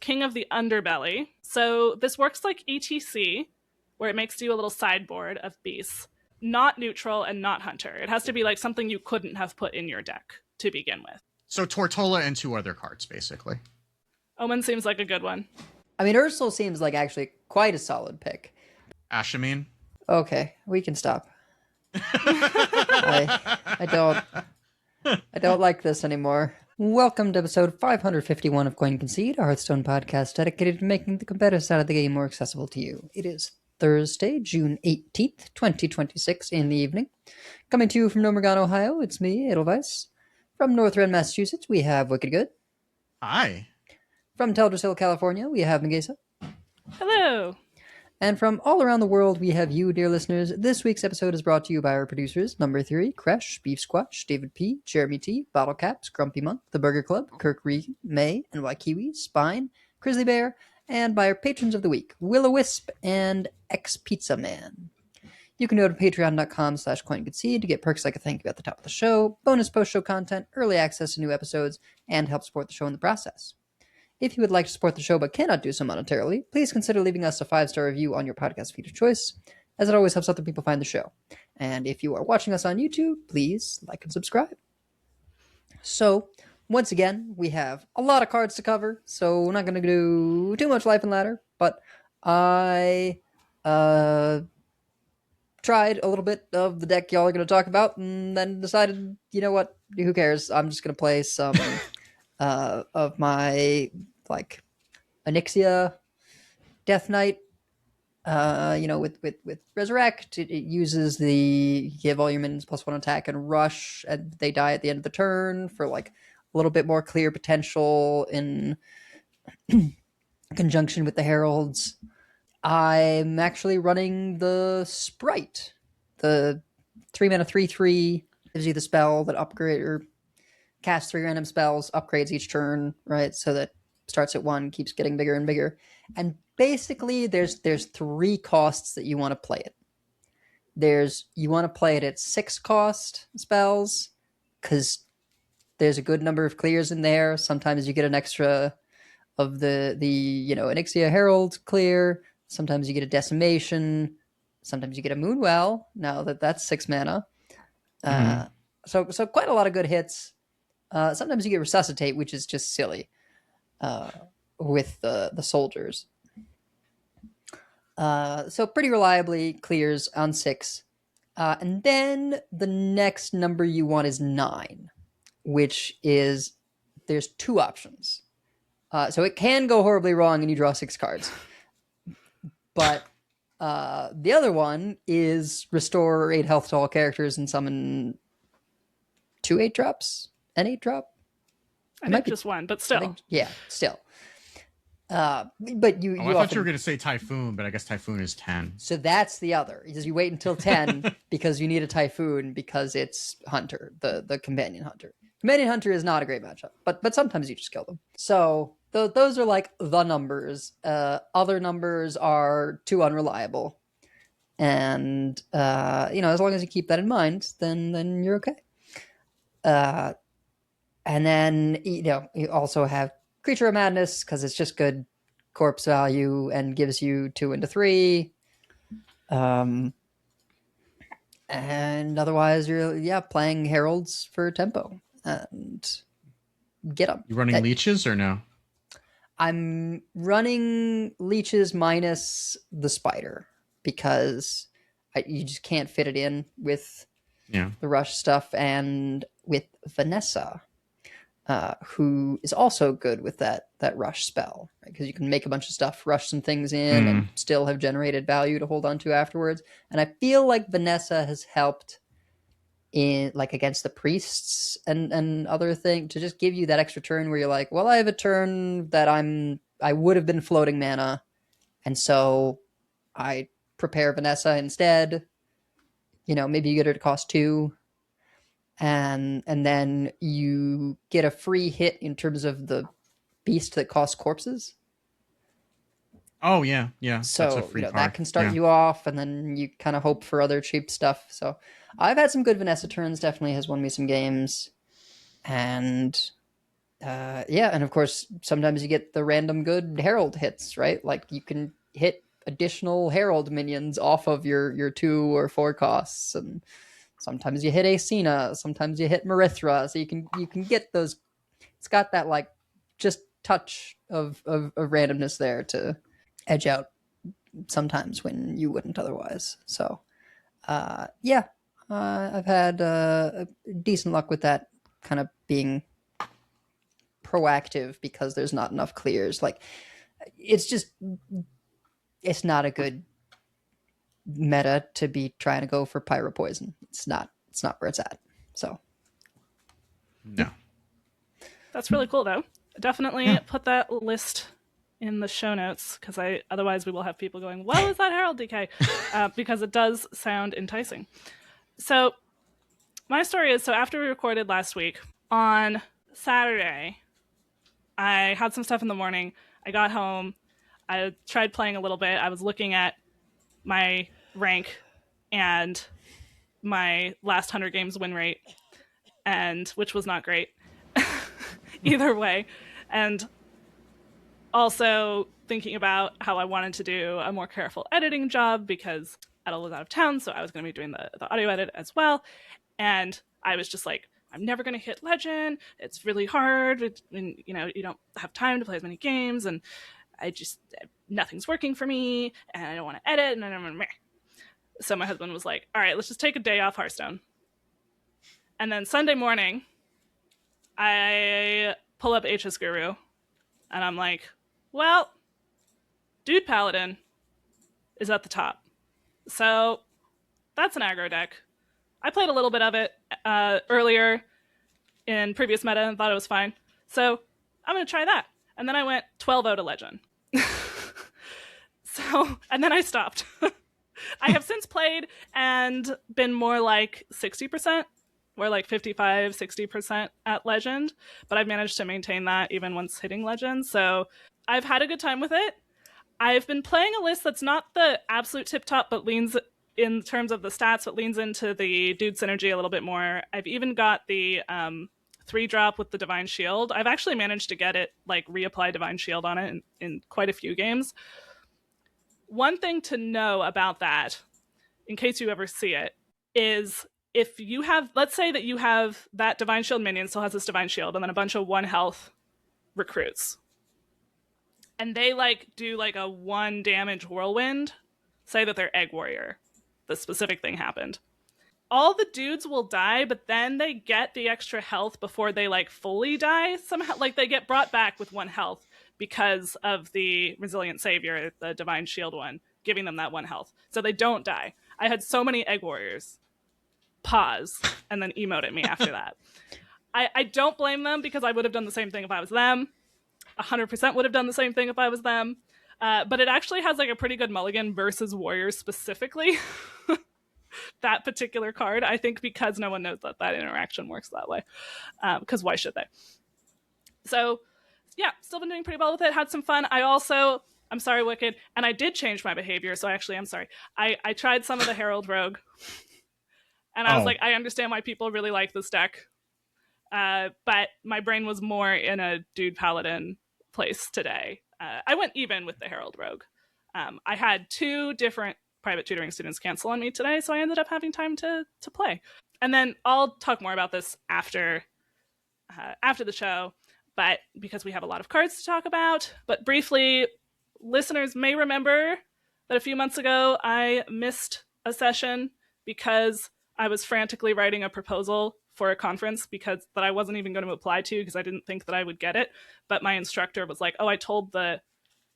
King of the Underbelly. So this works like ETC, where it makes you a little sideboard of beasts. Not neutral and not hunter. It has to be like something you couldn't have put in your deck to begin with. So Tortola and 2 other cards, basically. Omen seems like a good one. I mean, Ursel seems like actually quite a solid pick. Ashamine? Okay, we can stop. I don't like this anymore. Welcome to episode 551 of Concede, a Hearthstone podcast dedicated to making the competitive side of the game more accessible to you. It is Thursday, June 18th, 2026 in the evening. Coming to you from Nomergon, Ohio, it's me, Edelweiss. From North Rend, Massachusetts, we have Wicked Good. Hi. From Teldrassil, California, we have Nagesa. Hello. And from all around the world, we have you, dear listeners. This week's episode is brought to you by our producers, Number 3, Kresh, Beef Squatch, David P., Jeremy T., Bottle Caps, Grumpy Monk, The Burger Club, Kirk Regan, May, NY Kiwi, Spine, Grizzly Bear, and by our patrons of the week, Will-O-Wisp and X-Pizza Man. You can go to patreon.com/CoinConcede to get perks like a thank you at the top of the show, bonus post-show content, early access to new episodes, and help support the show in the process. If you would like to support the show but cannot do so monetarily, please consider leaving us a 5-star review on your podcast feed of choice, as it always helps other people find the show. And if you are watching us on YouTube, please like and subscribe. So, once again, we have a lot of cards to cover, so we're not going to do too much Life and Ladder, but I tried a little bit of the deck y'all are going to talk about, and then decided, you know what, who cares, I'm just going to play some of my, like, Onyxia Death Knight, with Resurrect. It uses the give all your minions +1 attack and rush, and they die at the end of the turn for, like, a little bit more clear potential in conjunction with the Heralds. I'm actually running the Sprite. The 3-mana 3/3 gives you the spell that upgrade or cast 3 random spells, upgrades each turn, right? So that starts at 1, keeps getting bigger and bigger. And basically, there's 3 costs that you want to play it. You want to play it at 6 cost spells, because there's a good number of clears in there. Sometimes you get an extra of the Onyxia Herald clear. Sometimes you get a Decimation. Sometimes you get a Moonwell, now that that's 6 mana. So quite a lot of good hits. Sometimes you get Resuscitate, which is just silly with the soldiers. So pretty reliably clears on 6. And then the next number you want is 9, which is, there's 2 options. So it can go horribly wrong and you draw 6 cards. But the other one is restore 8 health to all characters and summon 2 8-drops. An 8-drop? I think just 1, but still. Still. But you I thought you were going to say Typhoon, but I guess Typhoon is 10. So that's the other. Is you wait until 10 because you need a Typhoon because it's Hunter, the Companion Hunter. Companion Hunter is not a great matchup, but sometimes you just kill them. So those are like the numbers. Other numbers are too unreliable. And, as long as you keep that in mind, then you're okay. And then, you also have Creature of Madness, because it's just good corpse value and gives you 2 into 3. And otherwise, you're, playing Heralds for tempo. And get them. You running leeches or no? I'm running leeches minus the spider, because you just can't fit it in with the rush stuff, and with Vanessa, who is also good with that rush spell, right? Because you can make a bunch of stuff, rush some things in, and still have generated value to hold on to afterwards. And I feel like Vanessa has helped in, like, against the priests and other things, to just give you that extra turn where you're like, well, I have a turn that I would have been floating mana, and so I prepare Vanessa instead. Maybe you get her to cost 2. And then you get a free hit in terms of the beast that costs corpses. Oh, yeah. So, that's a free card. that can start you off, and then you kind of hope for other cheap stuff. So I've had some good Vanessa turns, definitely has won me some games. And Yeah, and of course, sometimes you get the random good Herald hits, right? Like you can hit additional Herald minions off of your 2 or 4 costs, and sometimes you hit Acina, sometimes you hit Marithra, so you can get those. It's got that like just touch of randomness there to edge out sometimes when you wouldn't otherwise. So yeah, I've had decent luck with that kind of being proactive because there's not enough clears. Like it's not a good meta to be trying to go for pyro poison. It's not where it's at. So No. That's really cool, though. Definitely Yeah. put that list in the show notes, because otherwise we will have people going, "Well, is that Herald DK?" Because it does sound enticing. So my story is, so after we recorded last week on Saturday, I had some stuff in the morning. I got home. I tried playing a little bit. I was looking at my rank and my last 100 games win rate, and which was not great either way. And also thinking about how I wanted to do a more careful editing job because Edel was out of town, so I was going to be doing the audio edit as well. And I was just like, I'm never going to hit Legend. It's really hard. And, you don't have time to play as many games, and nothing's working for me, and I don't want to edit, and I don't. So my husband was like, all right, let's just take a day off Hearthstone. And then Sunday morning, I pull up HS Guru, and I'm like, well, Dude Paladin is at the top. So that's an aggro deck. I played a little bit of it earlier in previous meta and thought it was fine. So I'm going to try that. And then I went 12-0 to Legend. And then I stopped. I have since played and been more like 60%, or like 55, 60% at Legend, but I've managed to maintain that even once hitting Legend. So I've had a good time with it. I've been playing a list that's not the absolute tip top, but leans in terms of the stats, but leans into the dude synergy a little bit more. I've even got the 3-drop with the Divine Shield. I've actually managed to get it, like, reapply Divine Shield on it in quite a few games. One thing to know about that, in case you ever see it, is if you have, let's say that you have that Divine Shield minion still has this Divine Shield, and then a bunch of 1 health recruits, and they do a 1 damage whirlwind, say that they're Egg Warrior, the specific thing happened. All the dudes will die, but then they get the extra health before they fully die somehow. They get brought back with 1 health because of the Resilient Savior, the Divine Shield one, giving them that 1 health. So they don't die. I had so many Egg Warriors pause and then emote at me after that. I don't blame them, because I would have done the same thing if I was them. 100% would have done the same thing if I was them. But it actually has a pretty good mulligan versus Warriors specifically. That particular card, I think, because no one knows that interaction works that way. Because why should they? So yeah, still been doing pretty well with it. Had some fun. I'm sorry, Wicked, and I did change my behavior, so actually I'm sorry. I tried some of the Herald Rogue, and I was like, I understand why people really like this deck, but my brain was more in a Dude Paladin place today. I went even with the Herald Rogue. I had 2 different private tutoring students cancel on me today, so I ended up having time to play. And then I'll talk more about this after the show, but because we have a lot of cards to talk about. But briefly, listeners may remember that a few months ago I missed a session because I was frantically writing a proposal for a conference that I wasn't even going to apply to because I didn't think that I would get it. But my instructor was like, oh, I told the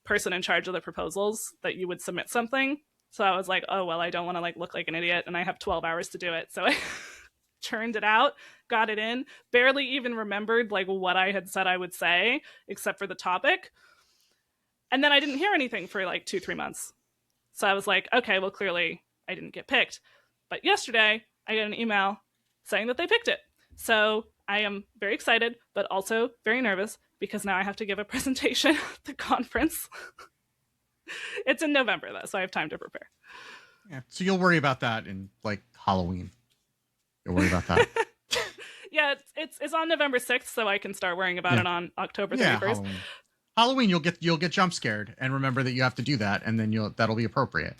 person in charge of the proposals that you would submit something. So I was like, oh, well, I don't want to look like an idiot, and I have 12 hours to do it. So I churned it out, got it in, barely even remembered what I had said I would say, except for the topic. And then I didn't hear anything for 2-3 months. So I was like, okay, well, clearly I didn't get picked. But yesterday I got an email saying that they picked it. So I am very excited, but also very nervous, because now I have to give a presentation at the conference. It's in November, though, so I have time to prepare. Yeah, so you'll worry about that in Halloween. You'll worry about that. Yeah, it's on November 6th, so I can start worrying about it on October 31st. Halloween, you'll get jump scared, and remember that you have to do that, and then that'll be appropriate.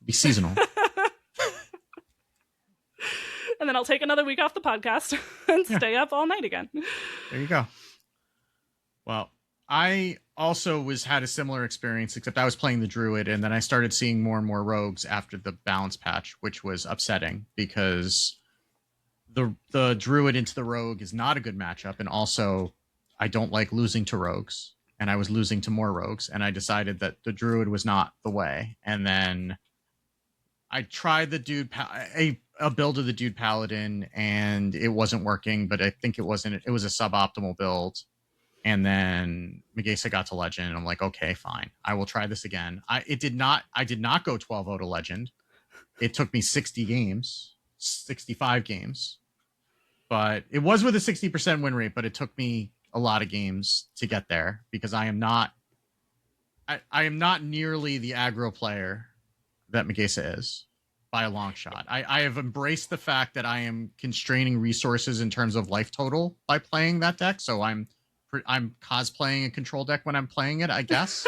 Be seasonal. And then I'll take another week off the podcast and stay up all night again. There you go. Well, I also had a similar experience, except I was playing the Druid, and then I started seeing more and more rogues after the balance patch, which was upsetting because the Druid into the Rogue is not a good matchup, and also I don't like losing to rogues, and I was losing to more rogues, and I decided that the Druid was not the way, and then I tried the a build of the Dude Paladin, and it wasn't working, but I think it was a suboptimal build. And then Megasa got to Legend, and I'm like, okay, fine. I will try this again. I did not go 12-0 to Legend. It took me 65 games. But it was with a 60% win rate, but it took me a lot of games to get there because I am not nearly the aggro player that Megasa is by a long shot. I have embraced the fact that I am constraining resources in terms of life total by playing that deck, so I'm cosplaying a control deck when I'm playing it, I guess.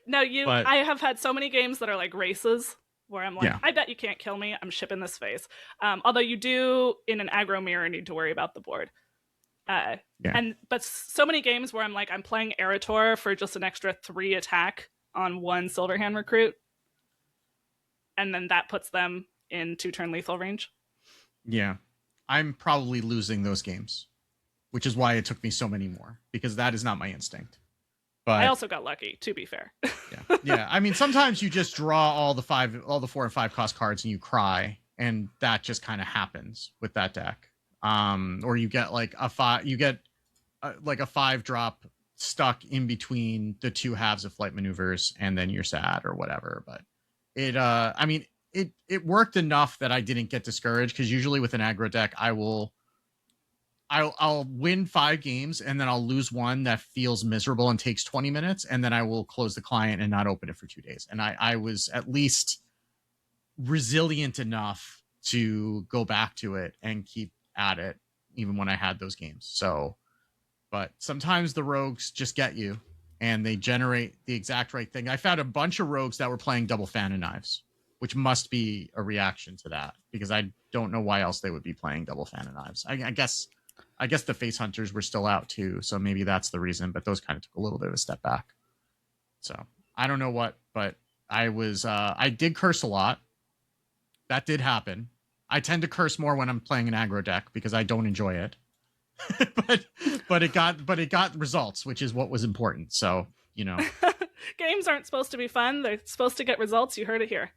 No, I have had so many games that are like races where I'm like, I bet you can't kill me. I'm shipping this face. Although you do, in an aggro mirror, need to worry about the board. But so many games where I'm like, I'm playing Erator for just an extra 3 attack on 1 Silverhand recruit. And then that puts them in 2-turn lethal range. Yeah. I'm probably losing those games, which is why it took me so many more, because that is not my instinct. But I also got lucky, to be fair. Yeah. I mean, sometimes you just draw all the 4 and 5 cost cards and you cry, and that just kind of happens with that deck. Or you get like a 5-drop stuck in between the 2 halves of flight maneuvers, and then you're sad or whatever. But it worked enough that I didn't get discouraged, because usually with an aggro deck, I'll win 5 games, and then I'll lose one that feels miserable and takes 20 minutes, and then I will close the client and not open it for 2 days. And I was at least resilient enough to go back to it and keep at it, even when I had those games. So, but sometimes the rogues just get you, and they generate the exact right thing. I found a bunch of rogues that were playing double fan and knives, which must be a reaction to that, because I don't know why else they would be playing double fan and knives. I guess the face hunters were still out too, so maybe that's the reason, but those kind of took a little bit of a step back. So I don't know what, but I did curse a lot. That did happen. I tend to curse more when I'm playing an aggro deck because I don't enjoy it. but it got results, which is what was important. So, games aren't supposed to be fun. They're supposed to get results. You heard it here.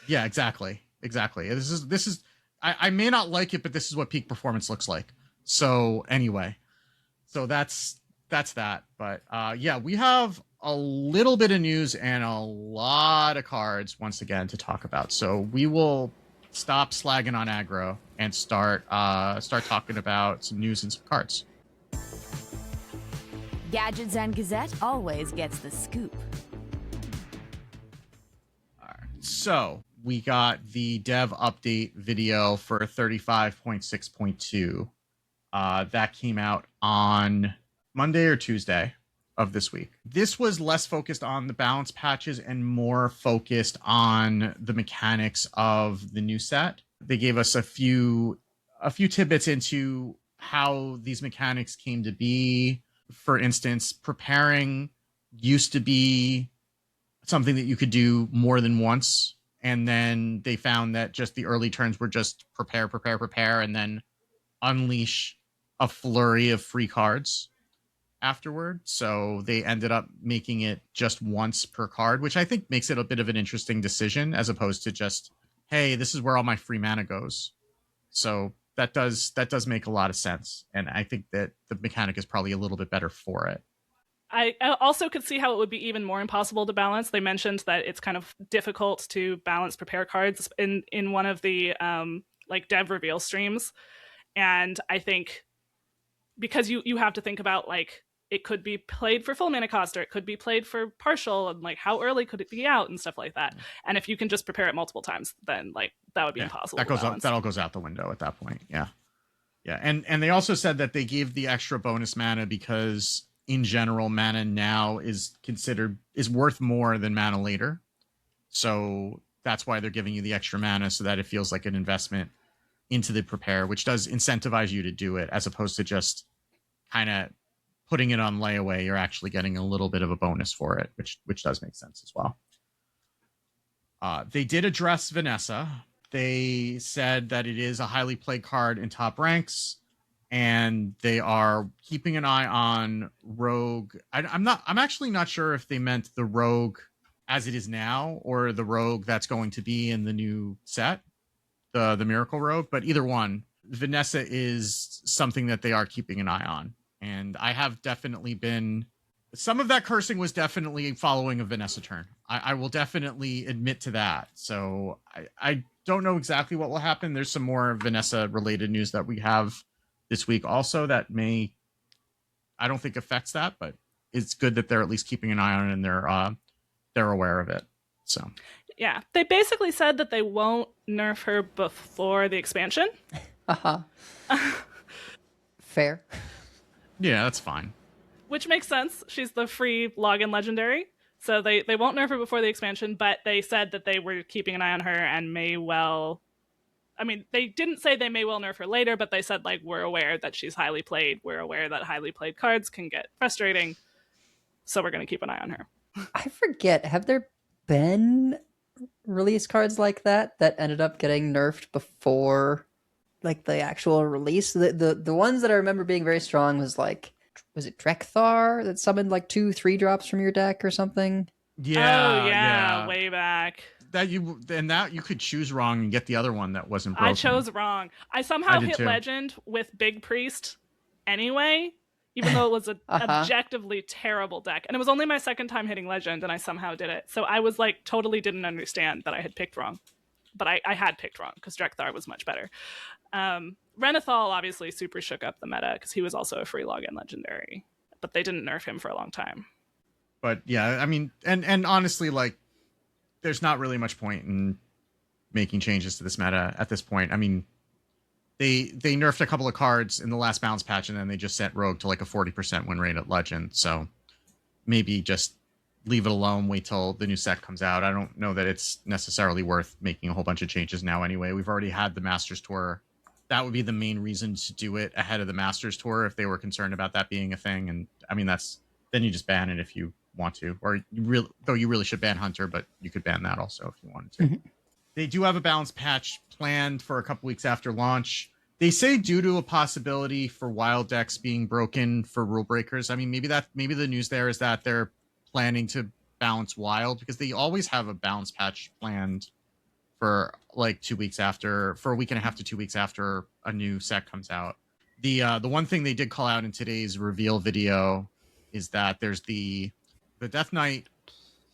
Yeah, exactly. This is I may not like it, but this is what peak performance looks like. So anyway, that's that. But we have a little bit of news and a lot of cards once again to talk about. So we will stop slagging on aggro and start talking about some news and some cards. Gadgets and Gazette always gets the scoop. All right. So we got the dev update video for 35.6.2. That came out on Monday or Tuesday of this week. This was less focused on the balance patches and more focused on the mechanics of the new set. They gave us a few tidbits into how these mechanics came to be. For instance, preparing used to be something that you could do more than once, and then they found that just the early turns were just prepare, and then unleash a flurry of free cards afterward. So they ended up making it just once per card, which I think makes it a bit of an interesting decision, as opposed to just, hey, this is where all my free mana goes. So that does make a lot of sense, and I think that the mechanic is probably a little bit better for it. I also could see how it would be even more impossible to balance. They mentioned that it's kind of difficult to balance prepare cards in one of the dev reveal streams, and I think because you have to think about it could be played for full mana cost, or it could be played for partial, and how early could it be out and stuff like that. And if you can just prepare it multiple times, then that would be impossible. That all goes out the window at that point. Yeah. Yeah, and they also said that they gave the extra bonus mana because in general mana now is worth more than mana later. So that's why they're giving you the extra mana, so that it feels like an investment into the prepare, which does incentivize you to do it, as opposed to just kind of putting it on layaway. You're actually getting a little bit of a bonus for it, which does make sense as well. They did address Vanessa. They said that it is a highly played card in top ranks, and they are keeping an eye on Rogue. I'm actually not sure if they meant the Rogue as it is now or the Rogue that's going to be in the new set, the Miracle Rogue, but either one. Vanessa is something that they are keeping an eye on. And I have definitely been... Some of that cursing was definitely following a Vanessa turn. I will definitely admit to that. So I don't know exactly what will happen. There's some more Vanessa-related news that we have this week also that may... I don't think affects that, but it's good that they're at least keeping an eye on it and they're aware of it. So... Yeah, they basically said that they won't nerf her before the expansion. Fair. Yeah, that's fine. Which makes sense. She's the free login legendary. So they won't nerf her before the expansion, but they said that they were keeping an eye on her and may well... I mean, they didn't say they may well nerf her later, but they said, like, we're aware that she's highly played. We're aware that highly played cards can get frustrating. So we're going to keep an eye on her. I forget, have there been release cards like that ended up getting nerfed before like the actual release? The ones that I remember being very strong was it Drekthar that summoned like 2-3 drops from your deck or something? Yeah, way back. That you could choose wrong and get the other one that wasn't broken. I chose wrong. I somehow hit Legend with Big Priest anyway, even though it was an objectively terrible deck. And it was only my second time hitting Legend, and I somehow did it. So I was like, totally didn't understand that I had picked wrong. But I had picked wrong, because Drekthar was much better. Renethal obviously super shook up the meta, because he was also a free login legendary. But they didn't nerf him for a long time. But yeah, I mean, and honestly, like, there's not really much point in making changes to this meta at this point. I mean, they nerfed a couple of cards in the last balance patch, and then they just sent Rogue to like a 40% win rate at Legend. So maybe just leave it alone, wait till the new set comes out. I don't know that it's necessarily worth making a whole bunch of changes now anyway. We've already had the Masters Tour. That would be the main reason to do it ahead of the Masters Tour if they were concerned about that being a thing. And I mean, then you just ban it if you want to, or you really should ban Hunter, but you could ban that also if you wanted to. Mm-hmm. They do have a balance patch planned for a couple weeks after launch. They say due to a possibility for wild decks being broken for rule breakers. I mean, maybe the news there is that they're planning to balance wild, because they always have a balance patch planned for like a week and a half to 2 weeks after a new set comes out. The one thing they did call out in today's reveal video is that there's the Death Knight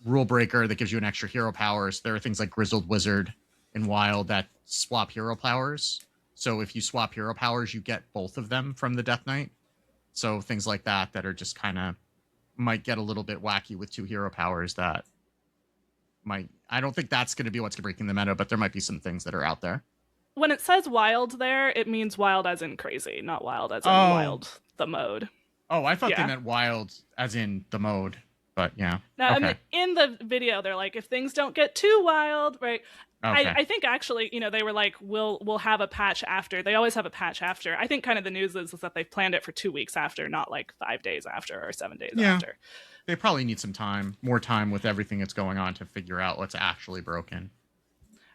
rule breaker that gives you an extra hero powers. There are things like Grizzled Wizard and Wild that swap hero powers. So if you swap hero powers, you get both of them from the Death Knight. So things like that are just kind of might get a little bit wacky with 2 hero powers that I don't think that's going to be what's breaking the meta, but there might be some things that are out there. When it says wild there, it means wild as in crazy, not wild as in wild, the mode. Oh, I thought they meant wild as in the mode. But yeah. Now, okay. in the video, they're like, if things don't get too wild, right? Okay. I think actually, they were like, we'll have a patch after. They always have a patch after. I think kind of the news is that they've planned it for 2 weeks after, not like 5 days after or 7 days after. They probably need some more time with everything that's going on to figure out what's actually broken.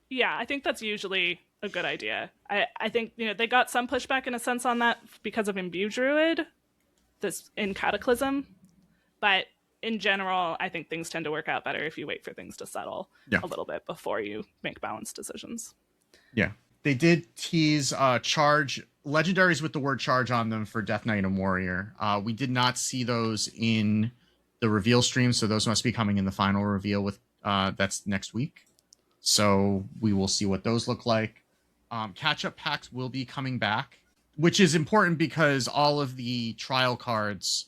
Yeah, I think that's usually a good idea. I think, they got some pushback in a sense on that because of Imbue Druid that's in Cataclysm. But in general, I think things tend to work out better if you wait for things to settle a little bit before you make balanced decisions. Yeah. They did tease charge legendaries with the word charge on them for Death Knight and Warrior. We did not see those in the reveal stream, so those must be coming in the final reveal with that's next week. So we will see what those look like. Catch-up packs will be coming back, which is important because all of the trial cards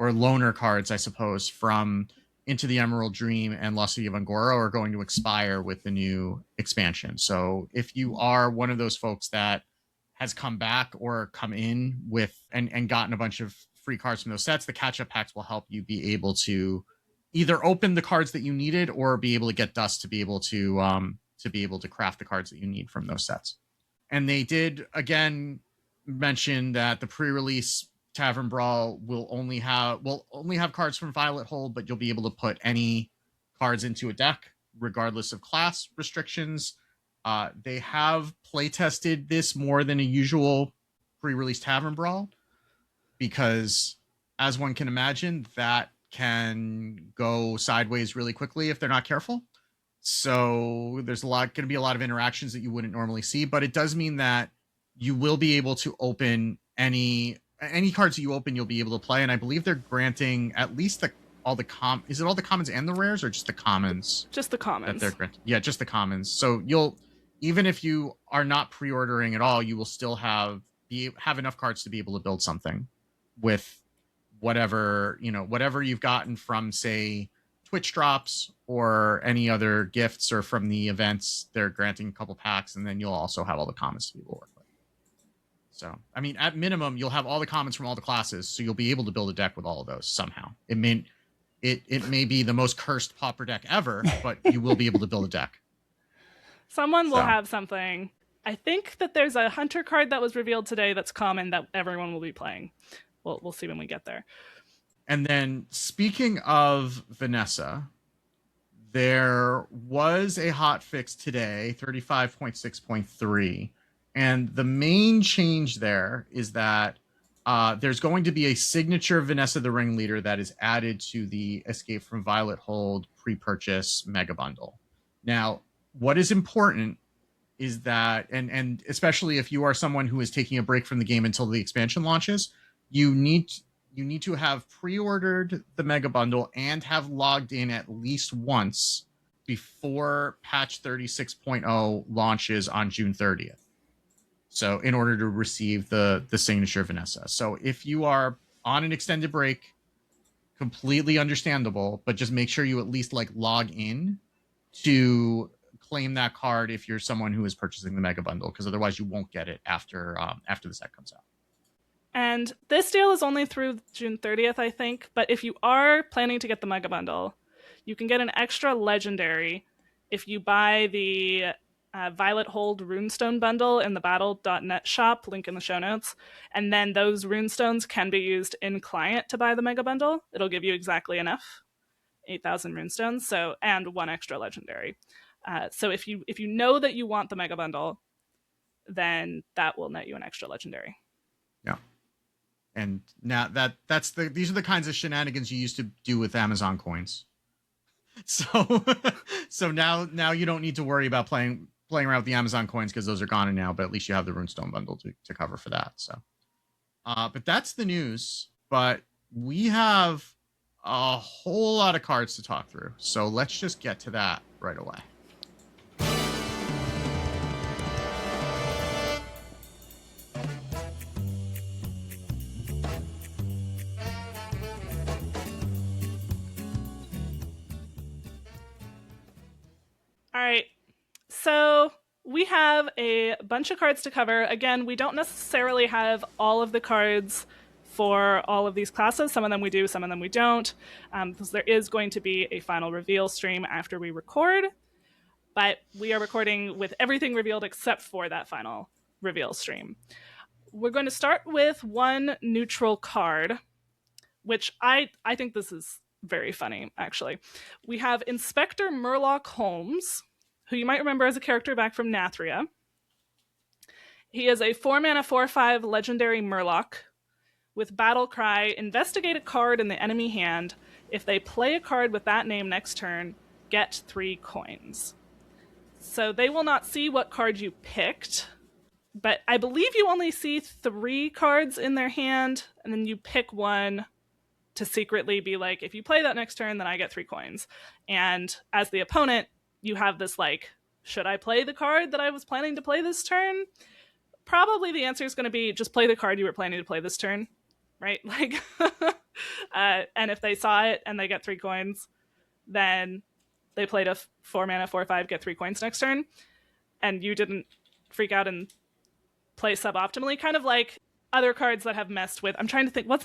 or loaner cards, I suppose, from Into the Emerald Dream and Lost City of Angora are going to expire with the new expansion. So if you are one of those folks that has come back or come in with and gotten a bunch of free cards from those sets, the catch-up packs will help you be able to either open the cards that you needed or be able to get dust to be able to craft the cards that you need from those sets. And they did again mention that the pre-release Tavern Brawl will only have cards from Violet Hold, but you'll be able to put any cards into a deck regardless of class restrictions. They have play tested this more than a usual pre-release Tavern Brawl because, as one can imagine, that can go sideways really quickly if they're not careful. So there's going to be a lot of interactions that you wouldn't normally see, but it does mean that you will be able to open any cards that you open, you'll be able to play. And I believe they're granting at least is it all the commons and the rares, or just the commons? Just the commons. Yeah, just the commons. So even if you are not pre-ordering at all, you will still have enough cards to be able to build something with whatever you've gotten from, say, Twitch drops or any other gifts, or from the events. They're granting a couple packs, and then you'll also have all the commons to be able to work with. So, I mean, at minimum, you'll have all the commons from all the classes, so you'll be able to build a deck with all of those somehow. It may be the most cursed pauper deck ever, but you will be able to build a deck. Someone will have something. I think that there's a hunter card that was revealed today that's common that everyone will be playing. We'll see when we get there. And then, speaking of Vanessa, there was a hotfix today, 35.6.3, and the main change there is that there's going to be a signature Vanessa the Ringleader that is added to the Escape from Violet Hold pre-purchase mega bundle. Now, what is important is that, and especially if you are someone who is taking a break from the game until the expansion launches, you need to have pre-ordered the mega bundle and have logged in at least once before patch 36.0 launches on June 30th. So in order to receive the signature Vanessa. So if you are on an extended break, completely understandable, but just make sure you at least log in to claim that card if you're someone who is purchasing the mega bundle, because otherwise you won't get it after the set comes out. And this deal is only through June 30th, I think. But if you are planning to get the mega bundle, you can get an extra legendary if you buy the Violet Hold Runestone bundle in the battle.net shop, link in the show notes. And then those runestones can be used in client to buy the mega bundle. It'll give you exactly enough, 8,000 runestones, and one extra legendary. So if you know that you want the mega bundle, then that will net you an extra legendary. Yeah. And now these are the kinds of shenanigans you used to do with Amazon coins. So now you don't need to worry about playing around with the Amazon coins, because those are gone now, but at least you have the Runestone bundle to cover for that. So but that's the news. But we have a whole lot of cards to talk through. So let's just get to that right away. All right, so we have a bunch of cards to cover. Again, we don't necessarily have all of the cards for all of these classes. Some of them we do, some of them we don't, because there is going to be a final reveal stream after we record, but we are recording with everything revealed except for that final reveal stream. We're going to start with one neutral card, which I think this is very funny, actually. We have Inspector Murloc Holmes, who you might remember as a character back from Nathria. He is a 4-mana 4/5 legendary Murloc with Battle Cry. Investigate a card in the enemy hand. If they play a card with that name next turn, get 3 coins. So they will not see what card you picked, but I believe you only see 3 cards in their hand, and then you pick one to secretly be like, if you play that next turn, then I get 3 coins. And as the opponent, you have this should I play the card that I was planning to play this turn? Probably the answer is going to be just play the card you were planning to play this turn, right? And if they saw it and they get 3 coins, then they played a 4-mana 4/5, get 3 coins next turn, and you didn't freak out and play suboptimally, kind of like other cards that have messed with. I'm trying to think, what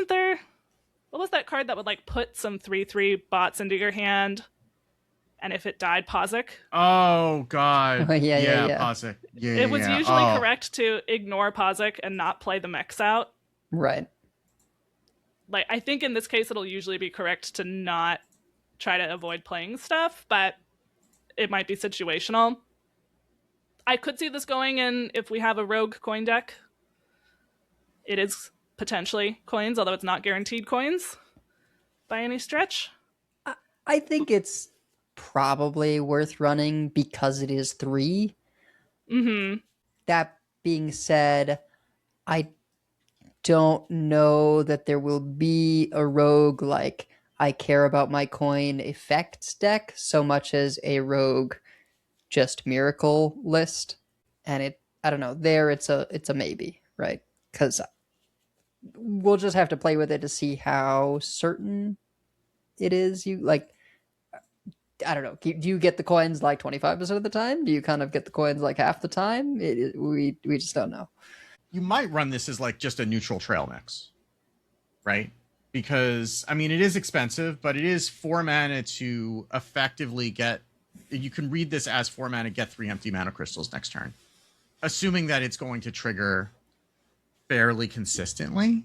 was that card that would like put some 3/3 bots into your hand, and if it died, Pozic? Oh god. Yeah. Pozic. Yeah. It was usually correct to ignore Pozic and not play the mechs out. Right. Like, I think in this case it'll usually be correct to not try to avoid playing stuff, but it might be situational. I could see this going in if we have a rogue coin deck. It is potentially coins, although it's not guaranteed coins by any stretch. I think it's probably worth running because it is 3. Mm-hmm. That being said, I don't know that there will be a rogue like I care about my coin effects deck so much as a rogue just miracle list. And I don't know, there it's a maybe, right? Because we'll just have to play with it to see how certain it is. You like, I don't know, do you get the coins like 25% of the time? Do you kind of get the coins like half the time? We just don't know. You might run this as like just a neutral trail mix, right? Because I mean, it is expensive, but it is 4 mana to effectively get. You can read this as 4 mana, get 3 empty mana crystals next turn, assuming that it's going to trigger fairly consistently.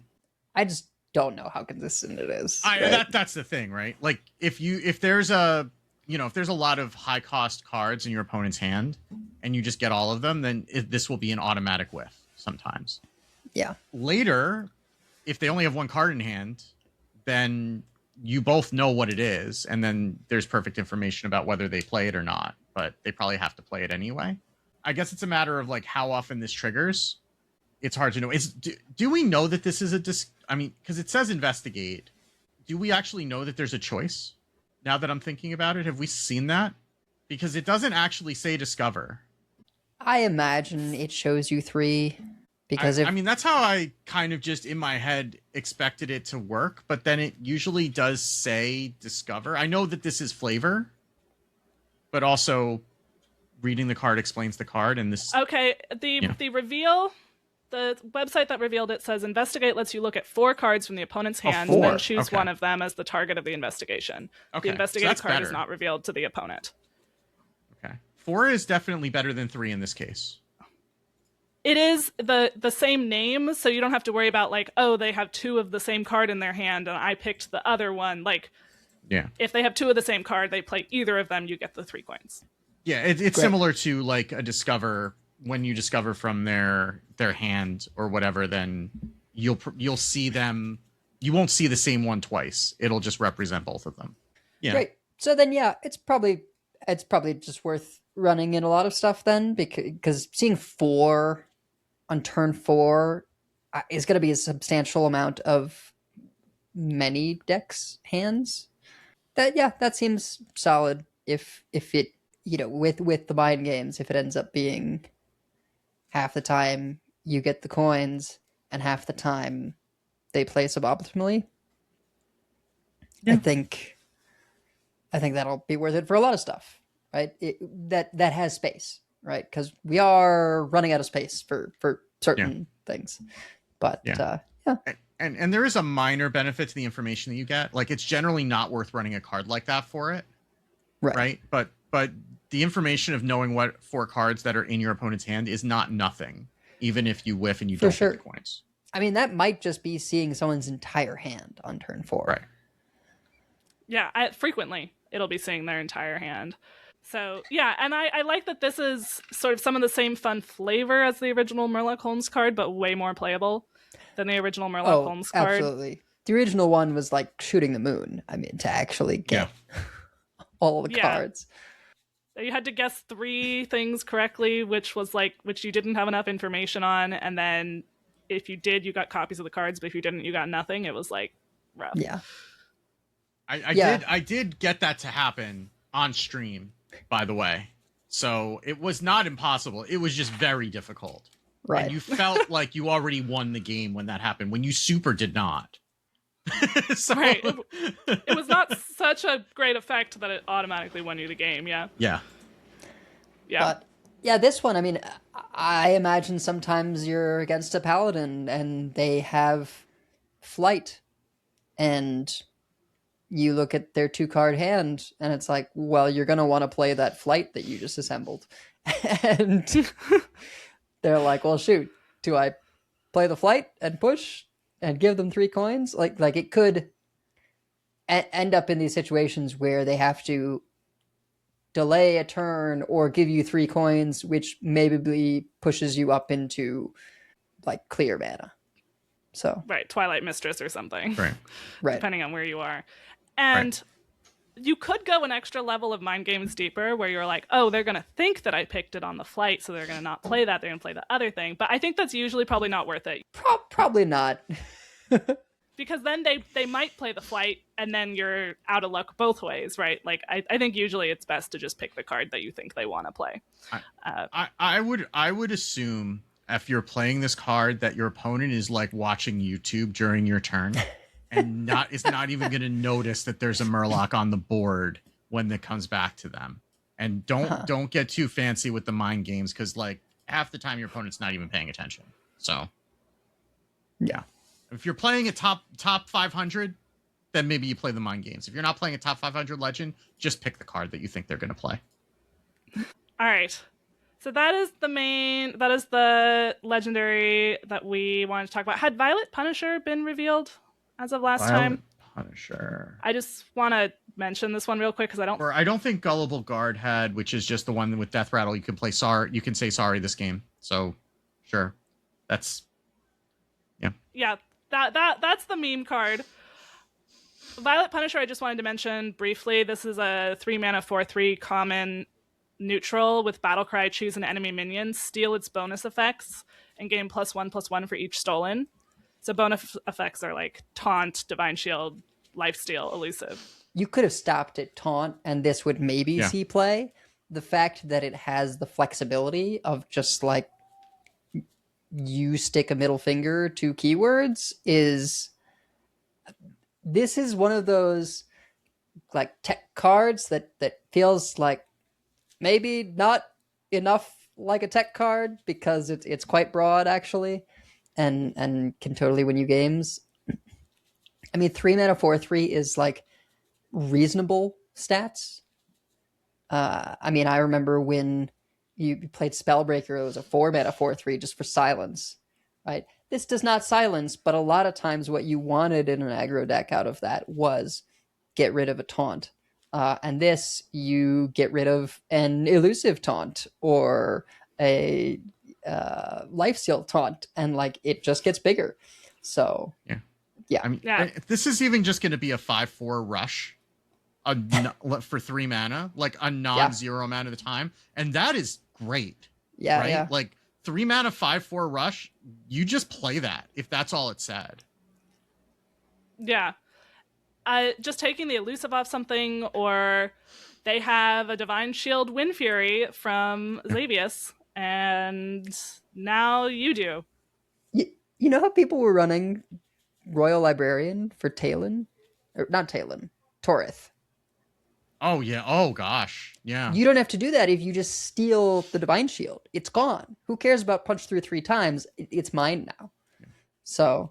I just don't know how consistent it is. Right? That's the thing, right? Like if there's a lot of high cost cards in your opponent's hand and you just get all of them, then this will be an automatic whiff sometimes. Yeah. Later, if they only have 1 card in hand, then you both know what it is, and then there's perfect information about whether they play it or not, but they probably have to play it anyway. I guess it's a matter of like how often this triggers. It's hard to know. Do we know that this is I mean, because it says investigate. Do we actually know that there's a choice? Now that I'm thinking about it, have we seen that? Because it doesn't actually say discover. I imagine it shows you 3. Because I mean, that's how I kind of just in my head expected it to work, but then it usually does say discover. I know that this is flavor, but also reading the card explains the card, and this. Okay, the reveal, the website that revealed it says investigate lets you look at 4 cards from the opponent's hand and then choose one of them as the target of the investigation. Okay, the investigated so card better. is not revealed to the opponent. Okay, 4 is definitely better than 3 in this case. It is the same name, so you don't have to worry about like, oh, they have 2 of the same card in their hand and I picked the other one. Like, yeah, if they have 2 of the same card, they play either of them, you get the 3 coins. Yeah, it's similar to like a discover. When you discover from their hand or whatever, then you'll see them. You won't see the same one twice. It'll just represent both of them. Yeah. Great. So then, yeah, it's probably just worth running in a lot of stuff then, because seeing 4 on turn 4 is going to be a substantial amount of many decks' hands. That seems solid. If it, with the mind games, if it ends up being half the time you get the coins and half the time they play suboptimally, yeah. I think that'll be worth it for a lot of stuff, right? That has space, right? Because we are running out of space for certain things. But yeah. And there is a minor benefit to the information that you get. Like, it's generally not worth running a card like that for it, right? But the information of knowing what 4 cards that are in your opponent's hand is not nothing, even if you whiff and you don't get the coins. I mean, that might just be seeing someone's entire hand on turn 4. Right. Yeah, frequently it'll be seeing their entire hand. So, yeah, and I like that this is sort of some of the same fun flavor as the original Murloc Holmes card, but way more playable than the original Murloc Holmes card. Absolutely. The original one was like shooting the moon. I mean, to actually get all the cards. You had to guess 3 things correctly, which you didn't have enough information on, and then if you did, you got copies of the cards, but if you didn't, you got nothing. It was like rough. Yeah. I did get that to happen on stream, by the way. So it was not impossible. It was just very difficult. Right. And you felt like you already won the game when that happened, when you super did not. Right. It was not such a great effect that it automatically won you the game. Yeah. Yeah. Yeah. But Yeah, this one, I mean, I imagine sometimes you're against a paladin and they have flight, and you look at their 2-card hand and it's like, well, you're going to want to play that flight that you just assembled. And they're like, well, shoot, do I play the flight and push and give them 3 coins? Like it could end up in these situations where they have to delay a turn or give you 3 coins, which maybe pushes you up into like clear mana. So Right, Twilight Mistress or something. Right. Depending on where you are. And you could go an extra level of Mind Games deeper where you're like, oh, they're going to think that I picked it on the flight, so they're going to not play that. They're going to play the other thing. But I think that's usually probably not worth it. Probably not. Because then they might play the flight, and then you're out of luck both ways, right? Like, I think usually it's best to just pick the card that you think they want to play. I would assume if you're playing this card that your opponent is like watching YouTube during your turn and is not even going to notice that there's a Murloc on the board when it comes back to them. And don't get too fancy with the mind games, because like half the time your opponent's not even paying attention. So yeah. If you're playing a top 500, then maybe you play the mind games. If you're not playing a top 500 legend, just pick the card that you think they're going to play. All right. So that is the legendary that we wanted to talk about. Had Violet Punisher been revealed as of last time? Punisher. I just want to mention this one real quick because I don't think Gullible Guard had, which is just the one with Death Rattle. You can play sorry. You can say sorry this game. So sure. That's yeah. That's the meme card. Violet Punisher, I just wanted to mention briefly. This is a 3-mana 4/3 common neutral with Battlecry. Choose an enemy minion, steal its bonus effects, and gain +1/+1 for each stolen. So bonus effects are like Taunt, Divine Shield, Lifesteal, Elusive. You could have stopped at Taunt, and this would maybe see play. The fact that it has the flexibility of just like you stick a middle finger to keywords this is one of those like tech cards that feels like maybe not enough like a tech card, because it's quite broad actually, and can totally win you games. I mean, 3-mana 4/3 is like reasonable stats. I mean, I remember when you played Spellbreaker, it was a 4-mana 4/3 just for silence, right? This does not silence, but a lot of times what you wanted in an aggro deck out of that was get rid of a taunt. And this, you get rid of an elusive taunt or a lifesteal taunt, and like it just gets bigger. So yeah. I mean, this is even just going to be a 5/4 rush for 3 mana, like a non-zero amount of the time, and that is great. Yeah, right? Yeah. Like 3 mana 5/4 rush, you just play that if that's all it said. Yeah. Just taking the elusive off something, or they have a Divine Shield Wind Fury from Xavius, and now you do. You know how people were running Royal Librarian for Talon? Or not Talon, Torith. Oh, yeah. Oh, gosh. Yeah. You don't have to do that if you just steal the Divine Shield. It's gone. Who cares about punch through 3 times? It's mine now. So,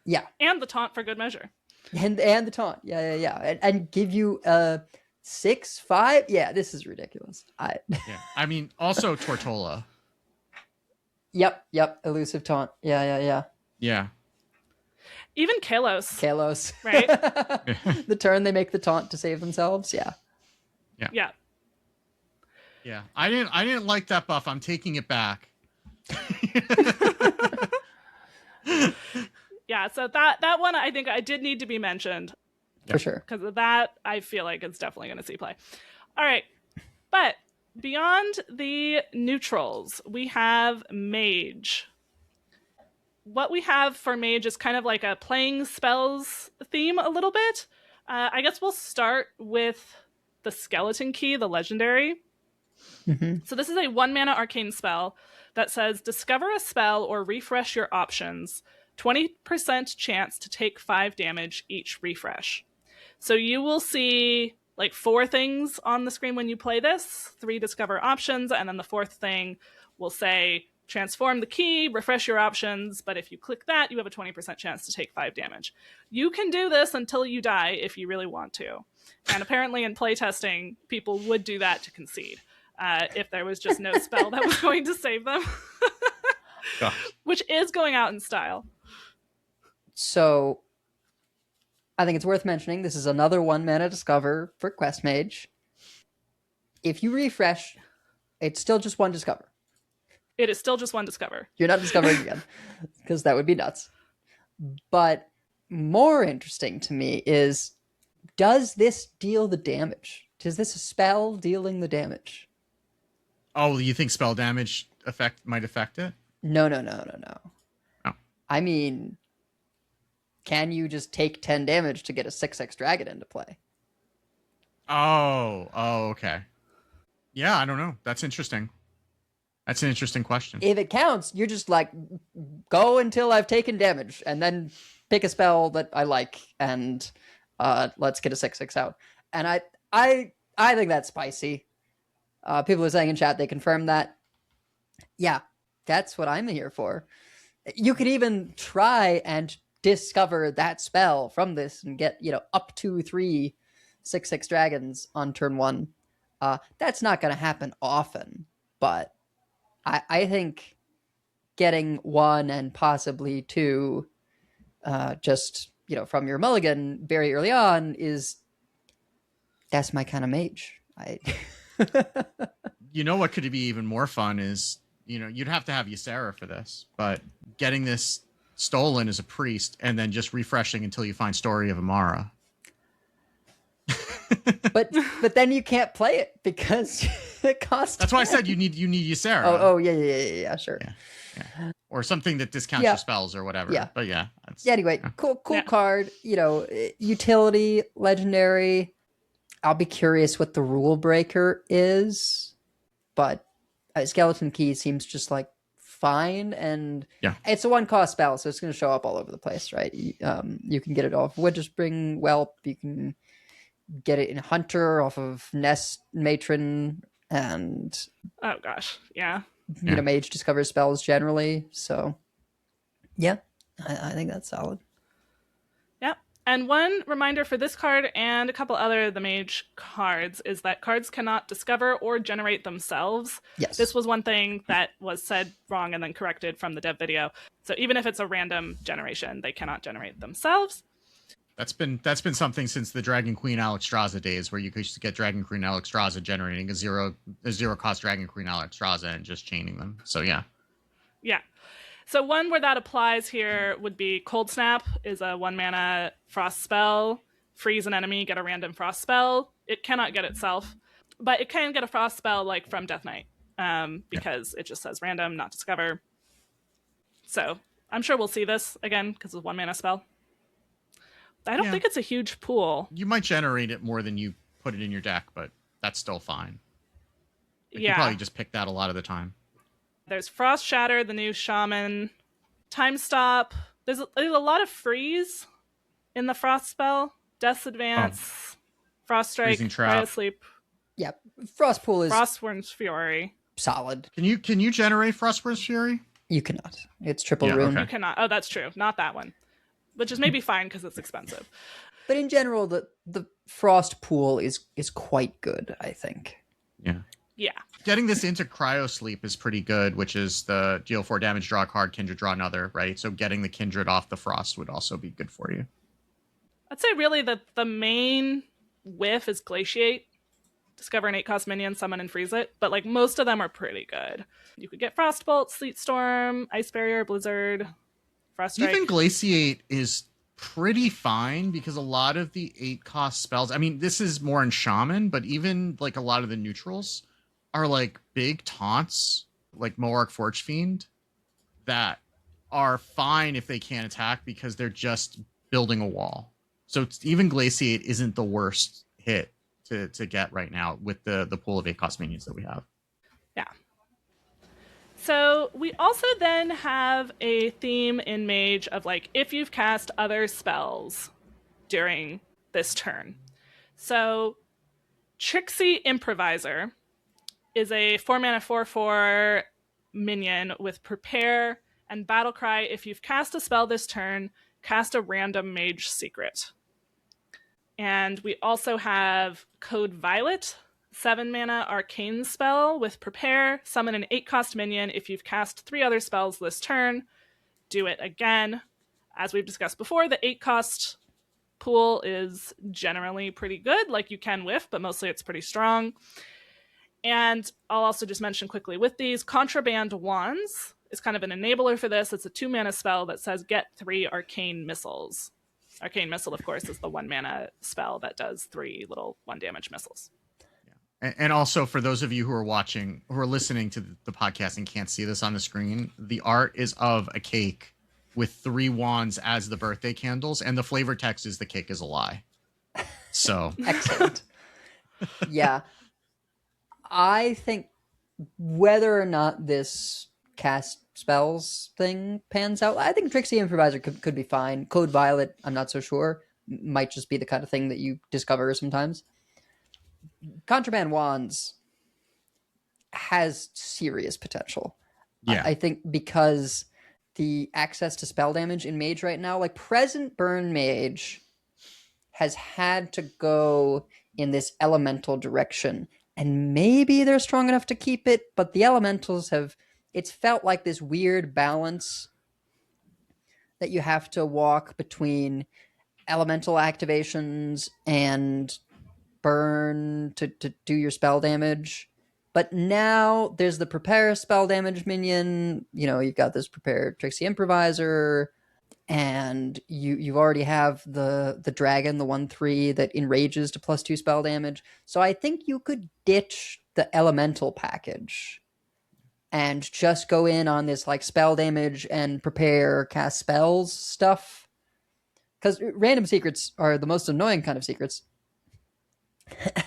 yeah. And the taunt for good measure. And the taunt. Yeah. And give you a 6/5. Yeah, this is ridiculous. Yeah. I mean, also Tortola. Yep. Elusive taunt. Yeah. Yeah. Even Kalos. Right? The turn they make the taunt to save themselves. Yeah. I didn't like that buff. I'm taking it back. Yeah, so that one I think I did need to be mentioned. For sure. Because of that, I feel like it's definitely going to see play. All right. But beyond the neutrals, we have Mage. What we have for Mage is kind of like a playing spells theme a little bit. I guess we'll start with the Skeleton Key, the legendary. Mm-hmm. So this is a 1-mana arcane spell that says, discover a spell or refresh your options. 20% chance to take 5 damage each refresh. So you will see like 4 things on the screen when you play this, 3 discover options, and then the 4th thing will say transform the key, refresh your options, but if you click that, you have a 20% chance to take 5 damage. You can do this until you die if you really want to. And apparently in playtesting, people would do that to concede if there was just no spell that was going to save them. Which is going out in style. So I think it's worth mentioning this is another 1 mana discover for Quest Mage. If you refresh, it's still just 1 discover. It is still just 1 discover. You're not discovering again, because that would be nuts. But more interesting to me is, does this deal the damage? Is this a spell dealing the damage? Oh, you think spell damage might affect it? No. Oh. I mean, can you just take 10 damage to get a 6/6 dragon into play? Oh, okay. Yeah, I don't know. That's interesting. That's an interesting question. If it counts, you're just like, go until I've taken damage, and then pick a spell that I like, and let's get a 6/6 out. And I think that's spicy. People are saying in chat they confirm that. Yeah, that's what I'm here for. You could even try and discover that spell from this and get, up to 3 6/6 dragons on turn 1. That's not going to happen often, but I think getting 1 and possibly 2 just, from your mulligan very early on that's my kind of mage. What could be even more fun is, you'd have to have Ysera for this, but getting this stolen as a priest and then just refreshing until you find Story of Amara. but then you can't play it because it costs. That's why I said you need Ysera. Oh yeah, sure. Yeah. Or something that discounts your spells or whatever. Yeah. But yeah. Anyway, cool card. Utility, legendary. I'll be curious what the rule breaker is, but Skeleton Key seems just like fine, and it's a 1-cost spell, so it's going to show up all over the place, right? You can get it off Witchspring Whelp, you can get it in Hunter off of Nest Matron, and oh gosh, yeah. Mage discovers spells generally, so yeah, I think that's solid. Yeah. And one reminder for this card and a couple other of the Mage cards is that cards cannot discover or generate themselves. Yes. This was one thing that was said wrong and then corrected from the dev video. So even if it's a random generation, they cannot generate themselves. That's been something since the Dragon Queen Alexstrasza days, where you could just get Dragon Queen Alexstrasza generating a zero cost Dragon Queen Alexstrasza and just chaining them. So yeah. Yeah. So one where that applies here would be Cold Snap is a 1-mana frost spell. Freeze an enemy, get a random frost spell. It cannot get itself, but it can get a frost spell like from Death Knight because it just says random, not discover. So I'm sure we'll see this again because it's a 1-mana spell. I don't think it's a huge pool. You might generate it more than you put it in your deck, but that's still fine. You probably just pick that a lot of the time. There's Frost Shatter, the new Shaman, Time Stop. There's a lot of freeze in the Frost spell. Death's Advance, Frost Strike, Cryo Sleep. Yeah, Frost Pool is Frostworm's Fury. Solid. Can you generate Frostworm's Fury? You cannot. It's triple rune. Okay. You cannot. Oh, that's true. Not that one. Which is maybe fine because it's expensive. But in general, the Frost Pool is quite good, I think. Yeah. Yeah. Getting this into Cryo Sleep is pretty good, which is the deal 4 damage, draw a card, Kindred, draw another, right? So getting the Kindred off the Frost would also be good for you. I'd say really the main whiff is Glaciate. Discover an 8-cost minion, summon and freeze it. But like most of them are pretty good. You could get Frostbolt, Sleet Storm, Ice Barrier, Blizzard, Frost Strike. Even Glaciate is pretty fine because a lot of the 8-cost spells, I mean, this is more in Shaman, but even like a lot of the neutrals are like big taunts, like Moarg Forge Fiend, that are fine if they can't attack because they're just building a wall. So even Glaciate isn't the worst hit to get right now with the pool of 8-cost minions that we have. Yeah. So we also then have a theme in Mage of like, if you've cast other spells during this turn. So Trixie Improviser is a 4-mana 4/4 minion with Prepare and Battlecry. If you've cast a spell this turn, cast a random mage secret. And we also have Code Violet, 7-mana arcane spell with Prepare. Summon an 8-cost minion. If you've cast 3 other spells this turn, do it again. As we've discussed before, the 8-cost pool is generally pretty good. Like, you can whiff, but mostly it's pretty strong. And I'll also just mention quickly with these, Contraband Wands is kind of an enabler for this. It's a 2-mana spell that says get 3 arcane missiles. Arcane Missile, of course, is the 1-mana spell that does 3 little 1-damage missiles. And also, for those of you who are listening to the podcast and can't see this on the screen, the art is of a cake with 3 wands as the birthday candles, and the flavor text is "the cake is a lie." So Excellent. Yeah. I think whether or not this cast spells thing pans out, I think Trixie Improviser could be fine. Code Violet, I'm not so sure. Might just be the kind of thing that you discover sometimes. Contraband Wands has serious potential. yeah, I think because the access to spell damage in Mage right now, like Present Burn Mage has had to go in this elemental direction, and maybe they're strong enough to keep it, but the elementals it's felt like this weird balance that you have to walk between elemental activations and burn to do your spell damage. But now there's the Prepare spell damage minion. You know, you've got this Prepare Trixie Improviser, and you already have the dragon, the 1/3 that enrages to +2 spell damage. So I think you could ditch the elemental package and just go in on this like spell damage and prepare cast spells stuff. Because random secrets are the most annoying kind of secrets.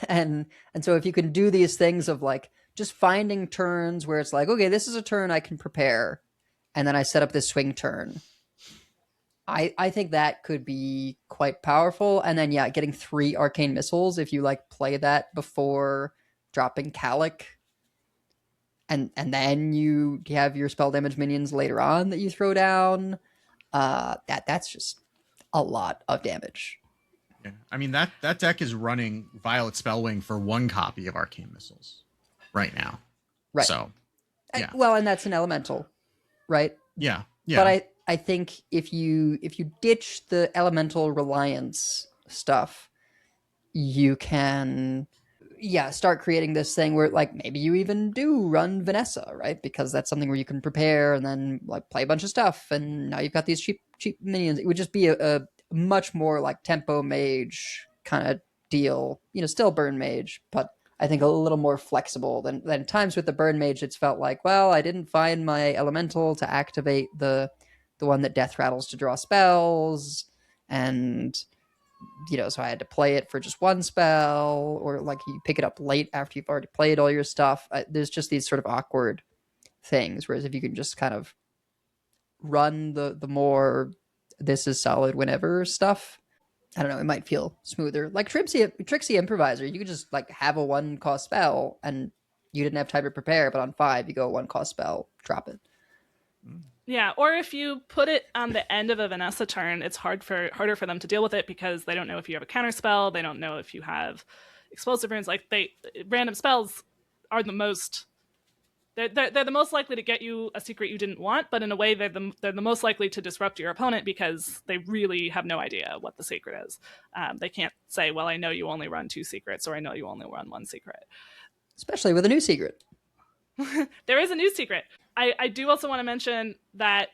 and so if you can do these things of like just finding turns where it's like, okay, this is a turn I can prepare, and then I set up this swing turn, I think that could be quite powerful. And then yeah, getting 3 arcane missiles if you like play that before dropping Calic, and then you have your spell damage minions later on that you throw down. That's just a lot of damage. yeah. I mean, that deck is running Violet Spellwing for 1 copy of Arcane Missiles right now. Right. So, yeah. Well, and that's an elemental, right? Yeah. Yeah. But I think if you ditch the elemental reliance stuff, you can start creating this thing where like maybe you even do run Vanessa, right? Because that's something where you can prepare and then like play a bunch of stuff, and now you've got these cheap minions. It would just be a much more like tempo mage kind of deal. You know, still burn mage, but I think a little more flexible than times with the burn mage. It's felt like, well, I didn't find my elemental to activate the one that death rattles to draw spells, and you know, so I had to play it for just 1 spell, or like you pick it up late after you've already played all your stuff. There's just these sort of awkward things, whereas if you can just kind of run the more this is solid whenever stuff, I don't know, it might feel smoother. Like Trixie Improviser, you could just like have a 1-cost spell and you didn't have time to prepare, but on 5 you go 1-cost spell, drop it. Yeah, or if you put it on the end of a Vanessa turn, it's harder for them to deal with it because they don't know if you have a counter spell, they don't know if you have explosive runes. Like random spells are the most they're the most likely to get you a secret you didn't want, but in a way they're the most likely to disrupt your opponent because they really have no idea what the secret is. They can't say, well, I know you only run 2 secrets, or I know you only run 1 secret. Especially with a new secret. There is a new secret. I do also want to mention that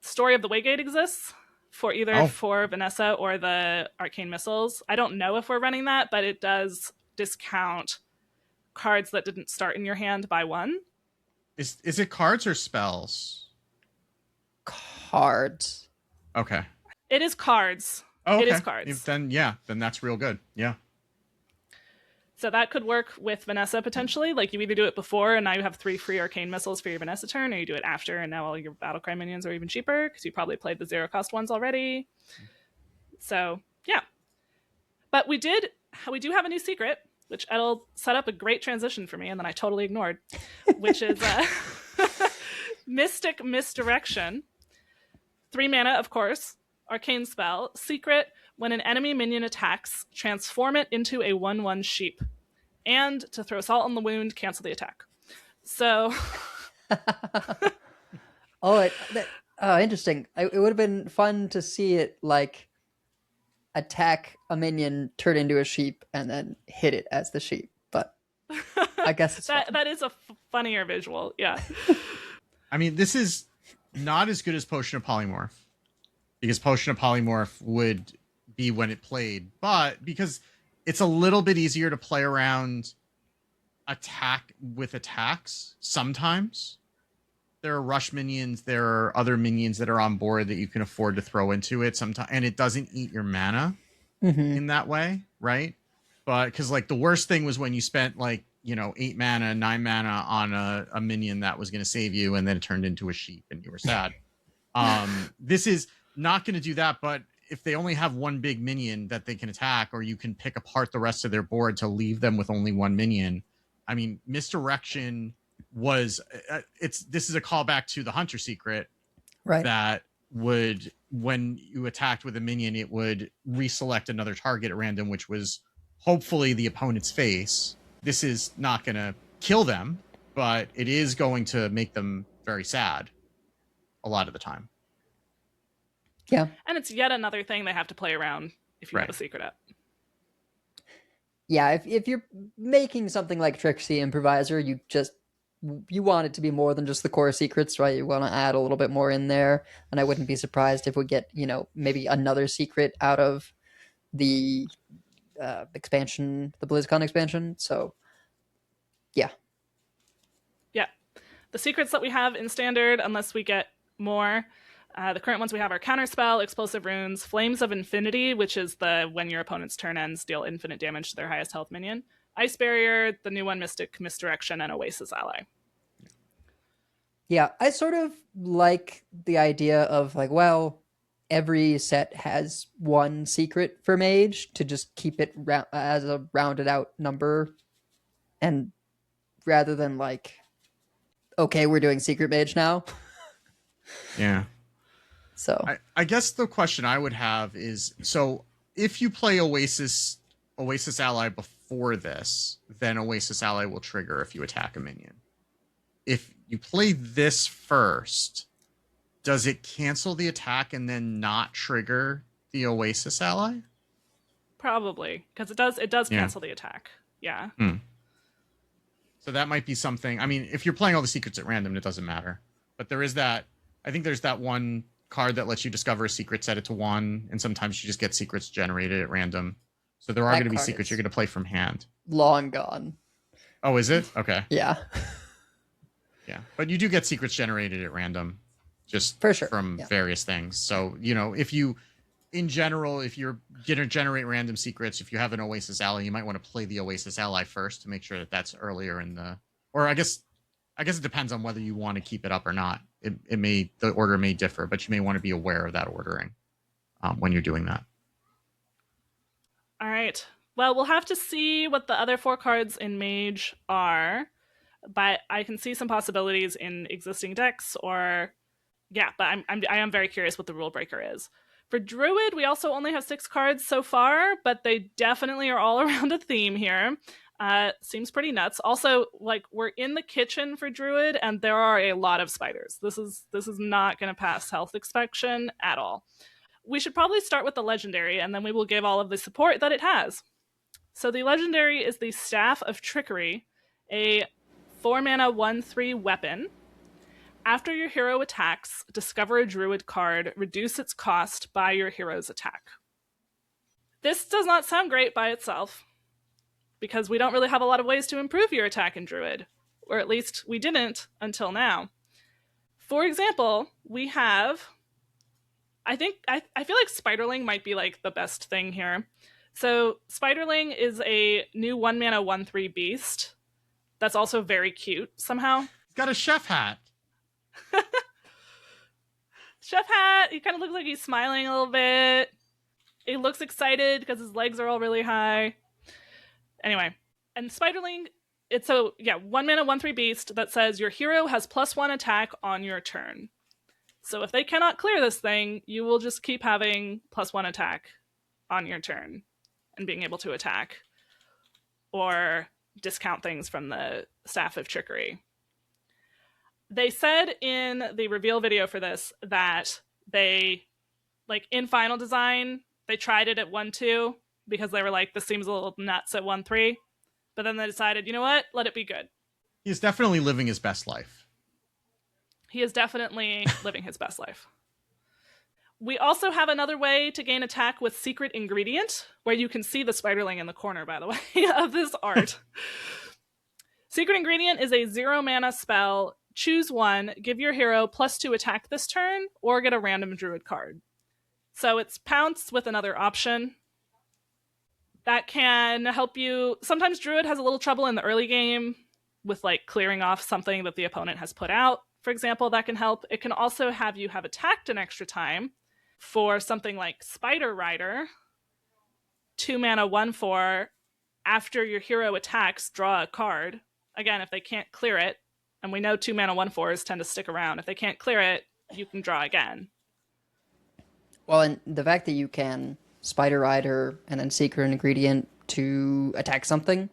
Story of the Waygate exists for either for Vanessa or the Arcane Missiles. I don't know if we're running that, but it does discount cards that didn't start in your hand by 1. Is it cards or spells? Cards. Okay. It is cards. Oh, okay. It is cards. Then that's real good. Yeah. So that could work with Vanessa potentially. Like you either do it before and now you have 3 free arcane missiles for your Vanessa turn, or you do it after and now all your Battlecry minions are even cheaper because you probably played the 0-cost ones already. So yeah. But we do have a new secret. which it'll set up a great transition for me, and then I totally ignored, which is Mystic Misdirection. 3 mana, of course. Arcane spell. Secret, when an enemy minion attacks, transform it into a 1/1 sheep. And to throw salt on the wound, cancel the attack. So... Interesting. It would have been fun to see it, like, attack a minion, turn into a sheep, and then hit it as the sheep. But I guess it's that is a funnier visual, yeah. I mean, this is not as good as Potion of Polymorph, because Potion of Polymorph would be when it played, but because it's a little bit easier to play around attack with attacks sometimes. There are rush minions, there are other minions that are on board that you can afford to throw into it sometimes, and it doesn't eat your mana in that way, right? But because, like, the worst thing was when you spent, like, 8 mana, 9 mana on a minion that was going to save you, and then it turned into a sheep and you were sad. This is not going to do that, but if they only have one big minion that they can attack, or you can pick apart the rest of their board to leave them with only one minion, I mean, Misdirection was this is a callback to the Hunter Secret, right? That would, when you attacked with a minion, it would reselect another target at random, which was hopefully the opponent's face. This is not going to kill them, but it is going to make them very sad a lot of the time. Yeah. And it's yet another thing they have to play around if you have a secret up. Yeah, if you're making something like Trixie Improviser, you want it to be more than just the core secrets, right? You want to add a little bit more in there. And I wouldn't be surprised if we get, maybe another secret out of the expansion, the BlizzCon expansion. So, yeah. Yeah. The secrets that we have in Standard, unless we get more, the current ones we have are Counterspell, Explosive Runes, Flames of Infinity, which is when your opponent's turn ends, deal infinite damage to their highest health minion. Ice Barrier, the new one, Mystic Misdirection, and Oasis Ally. Yeah, I sort of like the idea of, like, well, every set has one secret for Mage to just keep it as a rounded out number. And rather than, like, okay, we're doing Secret Mage now. Yeah. So I guess the question I would have is, so if you play Oasis Ally before this, then Oasis Ally will trigger if you attack a minion. If you play this first, does it cancel the attack and then not trigger the Oasis Ally? Probably, because it does cancel the attack. Yeah. So that might be something. I mean, if you're playing all the secrets at random, it doesn't matter. But there is that. I think there's that one card that lets you discover a secret, set it to 1, and sometimes you just get secrets generated at random. So there are going to be secrets you're going to play from hand. Long gone. Oh, is it? Okay. Yeah. Yeah. But you do get secrets generated at random, just for sure, from various things. So, if you're going to generate random secrets, if you have an Oasis Ally, you might want to play the Oasis Ally first to make sure that that's earlier in the... Or I guess it depends on whether you want to keep it up or not. The order may differ, but you may want to be aware of that ordering when you're doing that. All right. Well, we'll have to see what the other 4 cards in Mage are, but I can see some possibilities in existing decks, but I am very curious what the rule breaker is. For Druid, we also only have 6 cards so far, but they definitely are all around a theme here. Seems pretty nuts. Also, like, we're in the kitchen for Druid, and there are a lot of spiders. This is not going to pass health inspection at all. We should probably start with the legendary, and then we will give all of the support that it has. So the legendary is the Staff of Trickery, a 4-mana 1/3 weapon. After your hero attacks, discover a Druid card, reduce its cost by your hero's attack. This does not sound great by itself, because we don't really have a lot of ways to improve your attack in Druid, or at least we didn't until now. For example, we have... I feel like Spiderling might be, like, the best thing here. So Spiderling is a new 1-mana 1/3 beast that's also very cute somehow. He's got a chef hat. Chef hat. He kind of looks like he's smiling a little bit. He looks excited because his legs are all really high. Anyway, And Spiderling, it's a 1 mana 1/3 beast that says your hero has +1 attack on your turn. So if they cannot clear this thing, you will just keep having +1 attack on your turn and being able to attack or discount things from the Staff of Trickery. They said in the reveal video for this that they, like in final design, they tried it at 1/2 because they were like, this seems a little nuts at 1/3. But then they decided, you know what? Let it be good. He's definitely living his best life. He is definitely living his best life. We also have another way to gain attack with Secret Ingredient, where you can see the Spiderling in the corner, by the way, of this art. Secret Ingredient is a 0 mana spell. Choose one, give your hero +2 attack this turn, or get a random Druid card. So it's Pounce with another option. That can help you. Sometimes Druid has a little trouble in the early game with like clearing off something that the opponent has put out. For example, that can help. It can also have you have attacked an extra time for something like Spider Rider. 2 mana 1/4. After your hero attacks, draw a card. Again, if they can't clear it, and we know 2 mana 1/4s tend to stick around. If they can't clear it, you can draw again. Well, and the fact that you can Spider Rider and then Secret Ingredient to attack something,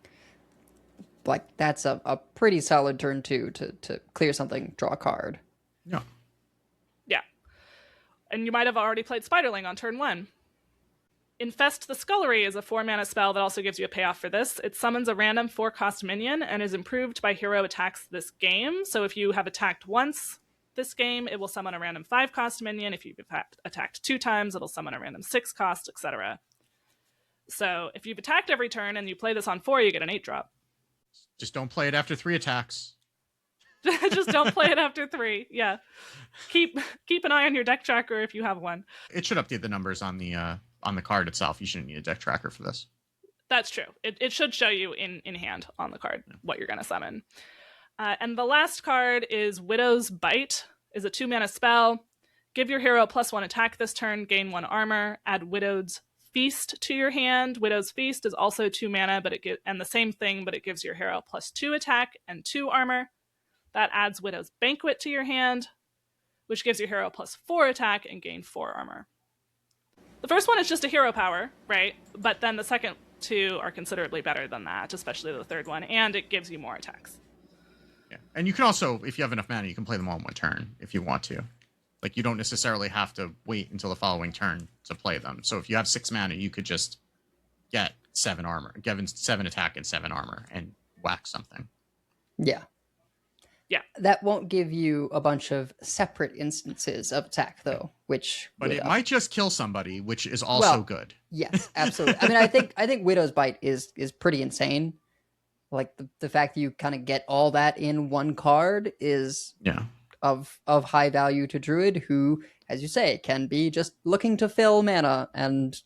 like that's a pretty solid turn 2 to clear something, draw a card. Yeah. Yeah. And you might have already played Spiderling on turn 1. Infest the Scullery is a 4 mana spell that also gives you a payoff for this. It summons a random 4-cost minion and is improved by hero attacks this game. So if you have attacked once this game, it will summon a random 5-cost minion. If you've attacked 2 times, it'll summon a random 6-cost, etc. So if you've attacked every turn and you play this on 4, you get an 8-drop. Just don't play it after 3 attacks. Just don't play it after 3. Yeah. Keep an eye on your deck tracker if you have one. It should update the numbers on the card itself. You shouldn't need a deck tracker for this. That's true. It should show you in hand on the card what you're going to summon. And the last card is Widow's Bite. Is a 2 mana spell. Give your hero +1 attack this turn, gain 1 armor. Add Widow's Feast to your hand. Widow's Feast is also 2 mana, and the same thing, but it gives your hero +2 attack and 2 armor. That adds Widow's Banquet to your hand, which gives your hero +4 attack and gain 4 armor. The first one is just a hero power, right? But then the second 2 are considerably better than that, especially the third one, and it gives you more attacks. Yeah. And you can also, if you have enough mana, you can play them all in one turn if you want to. Like, you don't necessarily have to wait until the following turn to play them. So if you have 6 mana, you could just get 7 armor, give 7 attack and 7 armor, and whack something. Yeah. Yeah. That won't give you a bunch of separate instances of attack, though, which... But it might just kill somebody, which is also good. Yes, absolutely. I mean, I think Widow's Bite is pretty insane. Like, the fact that you kind of get all that in one card is of high value to Druid, who, as you say, can be just looking to fill mana and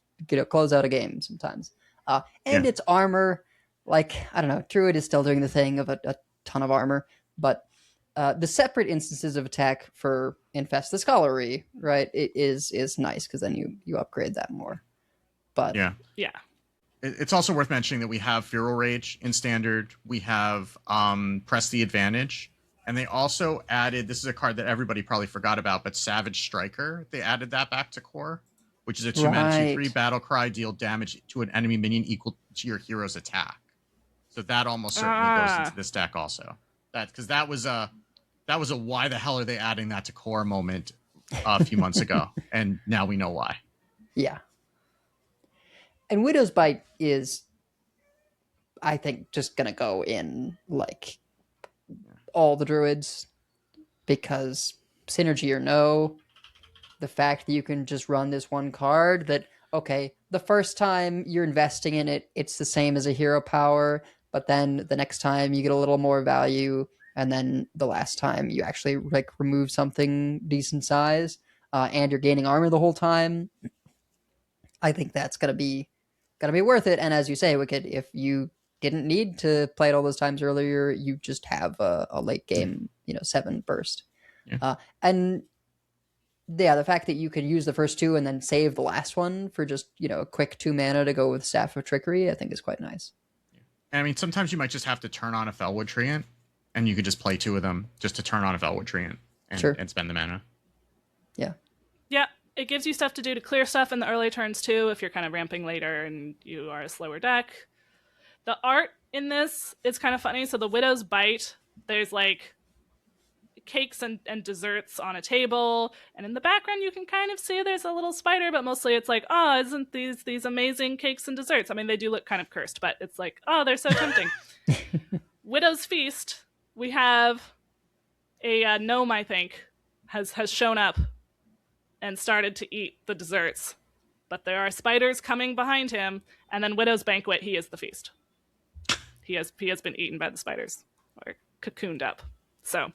close out a game sometimes. And its armor, like, I don't know, Druid is still doing the thing of a ton of armor, but the separate instances of attack for Infest the Scullery, right, it is nice, because then you upgrade that more. But yeah. It's also worth mentioning that we have Feral Rage in Standard. We have Press the Advantage. And they also added, this is a card that everybody probably forgot about, but Savage Striker. They added that back to core, which is a 2 mana 2/3 battle cry, deal damage to an enemy minion equal to your hero's attack. So that almost certainly goes into this deck also. Because that was a why the hell are they adding that to core moment a few months ago. And now we know why. Yeah. And Widow's Bite is, I think, just going to go in, like, all the Druids, because synergy or no, the fact that you can just run this one card that, okay, the first time you're investing in it, it's the same as a hero power, but then the next time you get a little more value, and then the last time you actually, like, remove something decent size, and you're gaining armor the whole time. I think that's going to be worth it. And as you say, Wicked, if you didn't need to play it all those times earlier, you just have a late game, 7 burst. Yeah. And yeah, the fact that you could use the first 2 and then save the last one for just, a quick 2 mana to go with Staff of Trickery, I think is quite nice. I mean, sometimes you might just have to turn on a Felwood Treant, and you could just play 2 of them just to turn on a Felwood Treant and spend the mana. Yeah. Yeah, it gives you stuff to do to clear stuff in the early turns too, if you're kind of ramping later and you are a slower deck. The art in this is kind of funny. So the Widow's Bite, there's like cakes and desserts on a table, and in the background you can kind of see there's a little spider, but mostly it's like, oh, isn't these amazing cakes and desserts? I mean, they do look kind of cursed, but it's like, oh, they're so tempting. Widow's Feast, we have a gnome, I think, has shown up and started to eat the desserts, but there are spiders coming behind him, and then Widow's Banquet, he is the feast. He has been eaten by the spiders, or cocooned up. So,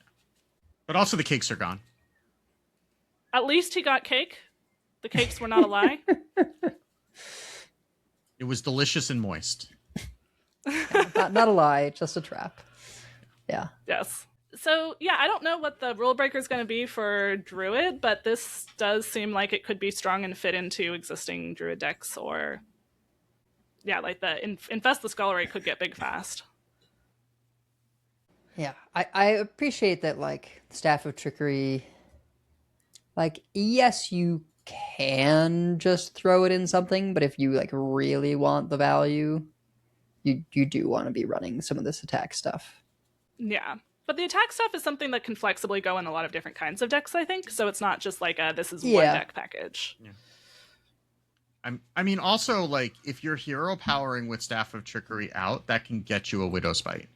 but also the cakes are gone. At least he got cake. The cakes were not a lie. It was delicious and moist. Yeah, not a lie, just a trap. Yeah. Yes. So, yeah, I don't know what the rule breaker is going to be for Druid, but this does seem like it could be strong and fit into existing Druid decks, or... yeah, like the Infest the Scullery could get big fast. Yeah, I appreciate that, like, Staff of Trickery, like, yes, you can just throw it in something, but if you, like, really want the value, you do want to be running some of this attack stuff. Yeah, but the attack stuff is something that can flexibly go in a lot of different kinds of decks, I think, so it's not just like this is one deck package. Yeah. I mean, also, like, if you're hero powering with Staff of Trickery out, that can get you a Widow's Bite.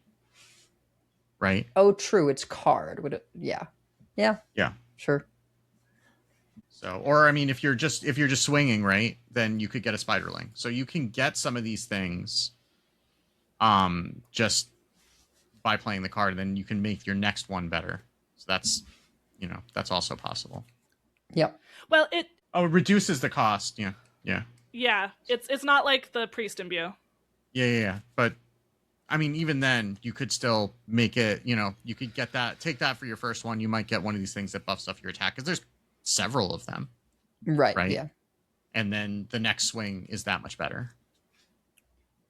Right? Oh, true. It's card. Would it? Yeah. Yeah. Yeah. Sure. So, or, I mean, if you're just swinging, right, then you could get a Spiderling. So you can get some of these things just by playing the card, and then you can make your next one better. So that's, that's also possible. Yep. Well, it reduces the cost. Yeah. Yeah. Yeah, it's not like the Priest Imbue. Yeah. But I mean, even then, you could still make it. You could get that. Take that for your first one. You might get one of these things that buffs up your attack, because there's several of them. Right. Right. Yeah. And then the next swing is that much better.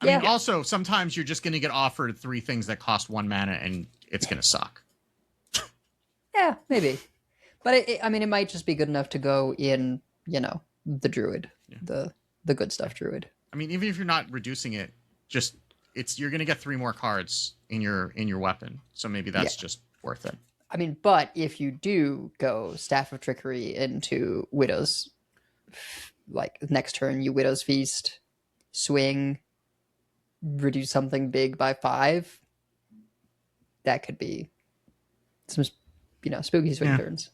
I mean, also sometimes you're just going to get offered 3 things that cost 1 mana, and it's going to suck. Yeah, maybe. But it might just be good enough to go in, the Druid, the good stuff Druid. I mean, even if you're not reducing it, just you're going to get 3 more cards in your weapon. So maybe that's just worth it. I mean, but if you do go Staff of Trickery into Widow's, like next turn you Widow's Feast, swing, reduce something big by 5, that could be some, spooky swing turns.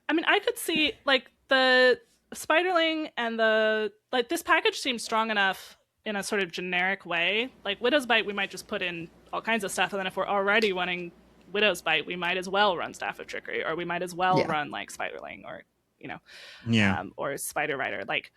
I mean, I could see, like, the Spiderling and this package seems strong enough in a sort of generic way. Like, Widow's Bite, we might just put in all kinds of stuff, and then if we're already running Widow's Bite, we might as well run Staff of Trickery, or we might as well run, like, Spiderling, or, or Spider Rider. Like,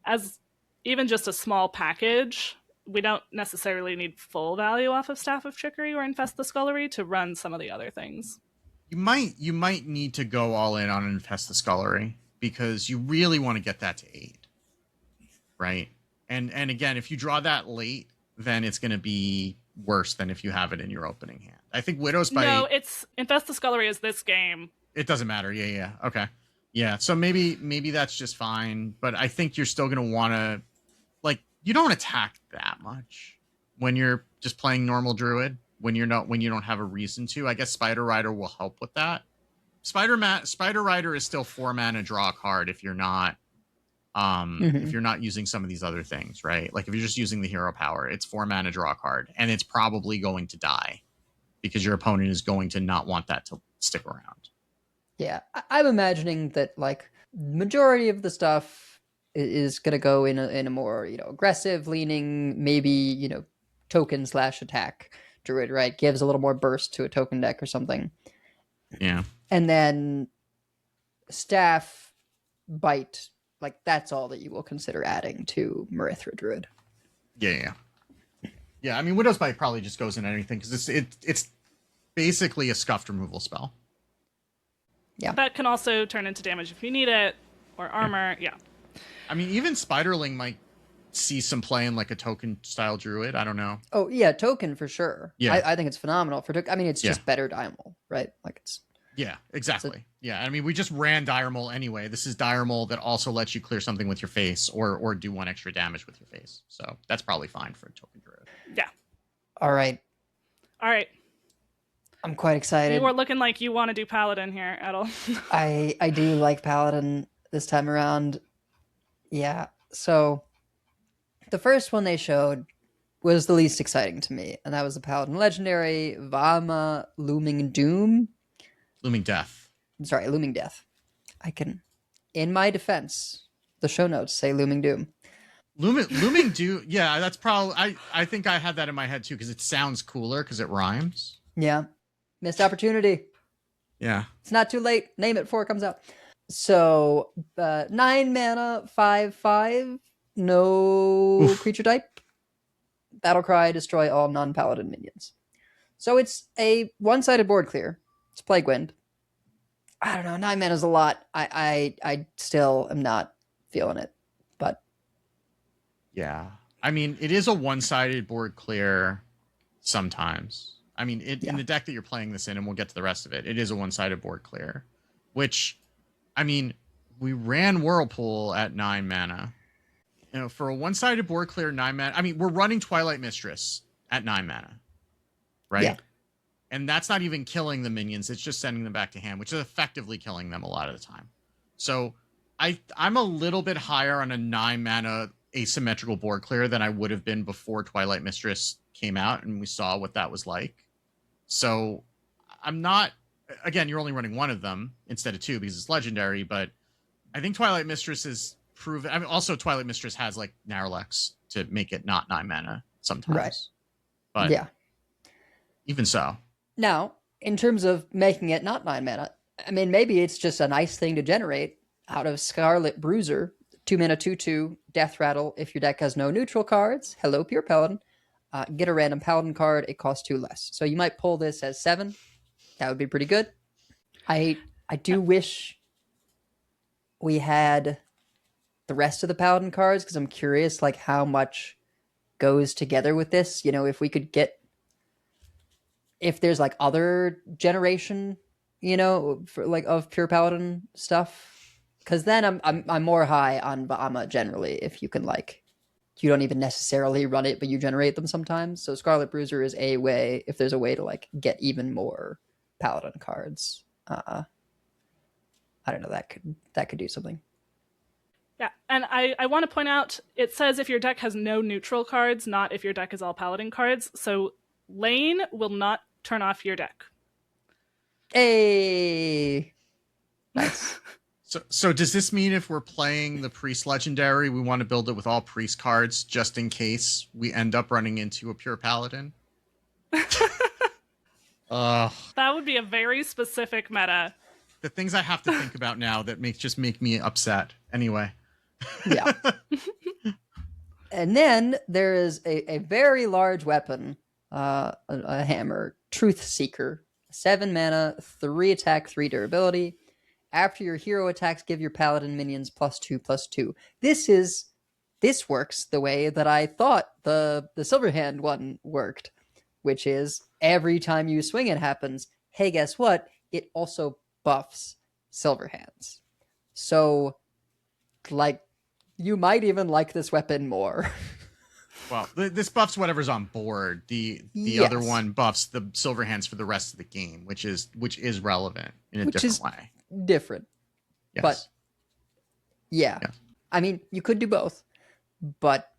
as even just a small package, we don't necessarily need full value off of Staff of Trickery or Infest the Scullery to run some of the other things. You might need to go all in on Infest the Scullery, because you really want to get that to 8, right? And again, if you draw that late, then it's going to be worse than if you have it in your opening hand. I think Widow's Bite... No, it's Infest the Scullery is this game. It doesn't matter. Yeah. Okay. Yeah, so maybe that's just fine, but I think you're still going to want to... like, you don't attack that much when you're just playing normal Druid, when you don't have a reason to. I guess Spider Rider will help with that. Spider Rider is still 4 mana draw a card if you're not if you're not using some of these other things, right? Like, if you're just using the hero power, it's 4 mana draw a card, and it's probably going to die because your opponent is going to not want that to stick around. Yeah, I'm imagining that, like, majority of the stuff is going to go in a more, aggressive leaning, maybe, token / attack Druid, right? Gives a little more burst to a token deck or something. Yeah. And then Staff, Bite, like, that's all that you will consider adding to Marithra Druid. Yeah. I mean, Widow's Bite probably just goes in anything, because it's basically a scuffed removal spell. Yeah. That can also turn into damage if you need it, or armor. Yeah. I mean, even Spiderling might see some play in like a token style druid. I don't know. Oh yeah, token for sure. Yeah. I think it's phenomenal for token. I mean, it's just better Diamol, right? Like it's. Yeah, exactly. I mean, we just ran Diremol anyway. This is Diremol that also lets you clear something with your face or do 1 extra damage with your face. So that's probably fine for a token druid. Yeah. All right. I'm quite excited. You are looking like you want to do Paladin here, Edel. I do like Paladin this time around. Yeah. So the first one they showed was the least exciting to me, and that was the Paladin Legendary Vama Looming Doom. Looming Death. Sorry, Looming Death. I can, in my defense, the show notes say Looming Doom. Looming Doom. Yeah, that's probably. I think I had that in my head too because it sounds cooler because it rhymes. Yeah, missed opportunity. Yeah, it's not too late. Name it before it comes out. So 9 mana, 5/5, no creature type. Battlecry, destroy all non-paladin minions. So it's a one-sided board clear. It's Plague Wind. I don't know. 9 mana is a lot. I still am not feeling it. But yeah, I mean, it is a one-sided board clear sometimes. I mean, in the deck that you're playing this in, and we'll get to the rest of it, it is a one-sided board clear. Which, I mean, we ran Whirlpool at 9 mana. You know, for a one-sided board clear 9 mana, I mean, we're running Twilight Mistress at 9 mana, right? Yeah. And that's not even killing the minions. It's just sending them back to hand, which is effectively killing them a lot of the time. So I'm a little bit higher on a 9 mana asymmetrical board clear than I would have been before Twilight Mistress came out and we saw what that was like. So I'm not, again, you're only running one of them instead of two because it's legendary, but I think Twilight Mistress is proven. I mean, also Twilight Mistress has like Narlex to make it not 9 mana sometimes. Right. But yeah. Even so. Now, in terms of making it not 9 mana, I mean, maybe it's just a nice thing to generate out of Scarlet Bruiser. 2 mana, 2/2, Death Rattle. If your deck has no neutral cards, hello, Pure Paladin. Get a random Paladin card. It costs 2 less. So you might pull this as 7. That would be pretty good. I do wish we had the rest of the Paladin cards because I'm curious, like, how much goes together with this. You know, if we could get, if there's like other generation, you know, for like of Pure Paladin stuff. Because then I'm more high on Vama generally. If you can, like, you don't even necessarily run it, but you generate them sometimes. So Scarlet Bruiser is a way, if there's a way to like get even more Paladin cards. I don't know, that could do something. Yeah, and I want to point out, it says if your deck has no neutral cards, not if your deck is all Paladin cards. So Lane will not turn off your deck. Hey, nice. So does this mean if we're playing the Priest Legendary, we want to build it with all Priest cards just in case we end up running into a Pure Paladin? That would be a very specific meta. The things I have to think about now that make me upset. Anyway. Yeah. And then there is a very large weapon, a hammer, Truth Seeker. 7 mana, 3 attack, 3 durability. After your hero attacks, give your paladin minions +2/+2. This works the way that I thought the Silverhand one worked, which is every time you swing it happens, hey, guess what? It also buffs Silverhands. So, like, you might even like this weapon more. Well, this buffs whatever's on board. The Yes. other one buffs the Silverhands for the rest of the game, which is relevant in a different way. Different. Yes. But yeah. I mean, you could do both. But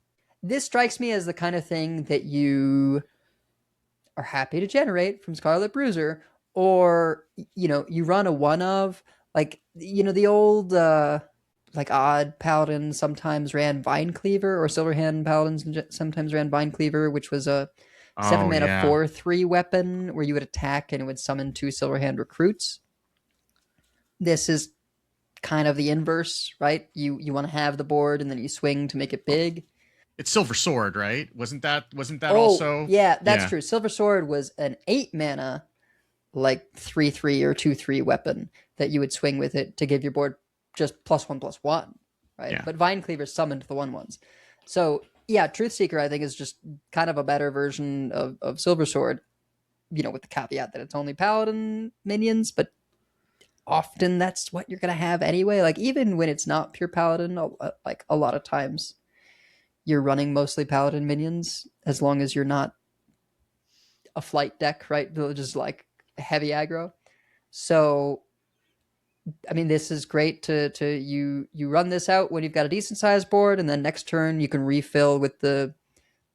this strikes me as the kind of thing that you are happy to generate from Scarlet Bruiser, or, you know, you run a one of, like, you know, the old like odd paladins sometimes ran Vine Cleaver, or Silverhand paladins sometimes ran Vine Cleaver, which was a 7 mana 4/3 weapon where you would attack and it would summon 2 Silverhand recruits. This is kind of the inverse, right? You want to have the board and then you swing to make it big. It's Silver Sword, right? Wasn't that also? Yeah, that's true. Silver Sword was an 8 mana, like 3/3 or 2/3 weapon that you would swing with it to give your board just +1/+1, right? Yeah. But Vine Cleaver summoned the 1/1s. So yeah, Truthseeker I think is just kind of a better version of Silver Sword, with the caveat that it's only Paladin minions, but often that's what you're gonna have anyway. Like even when it's not pure Paladin, like a lot of times you're running mostly Paladin minions as long as you're not a flight deck, right? Just like heavy aggro. So I mean, this is great to you run this out when you've got a decent sized board, and then next turn you can refill with the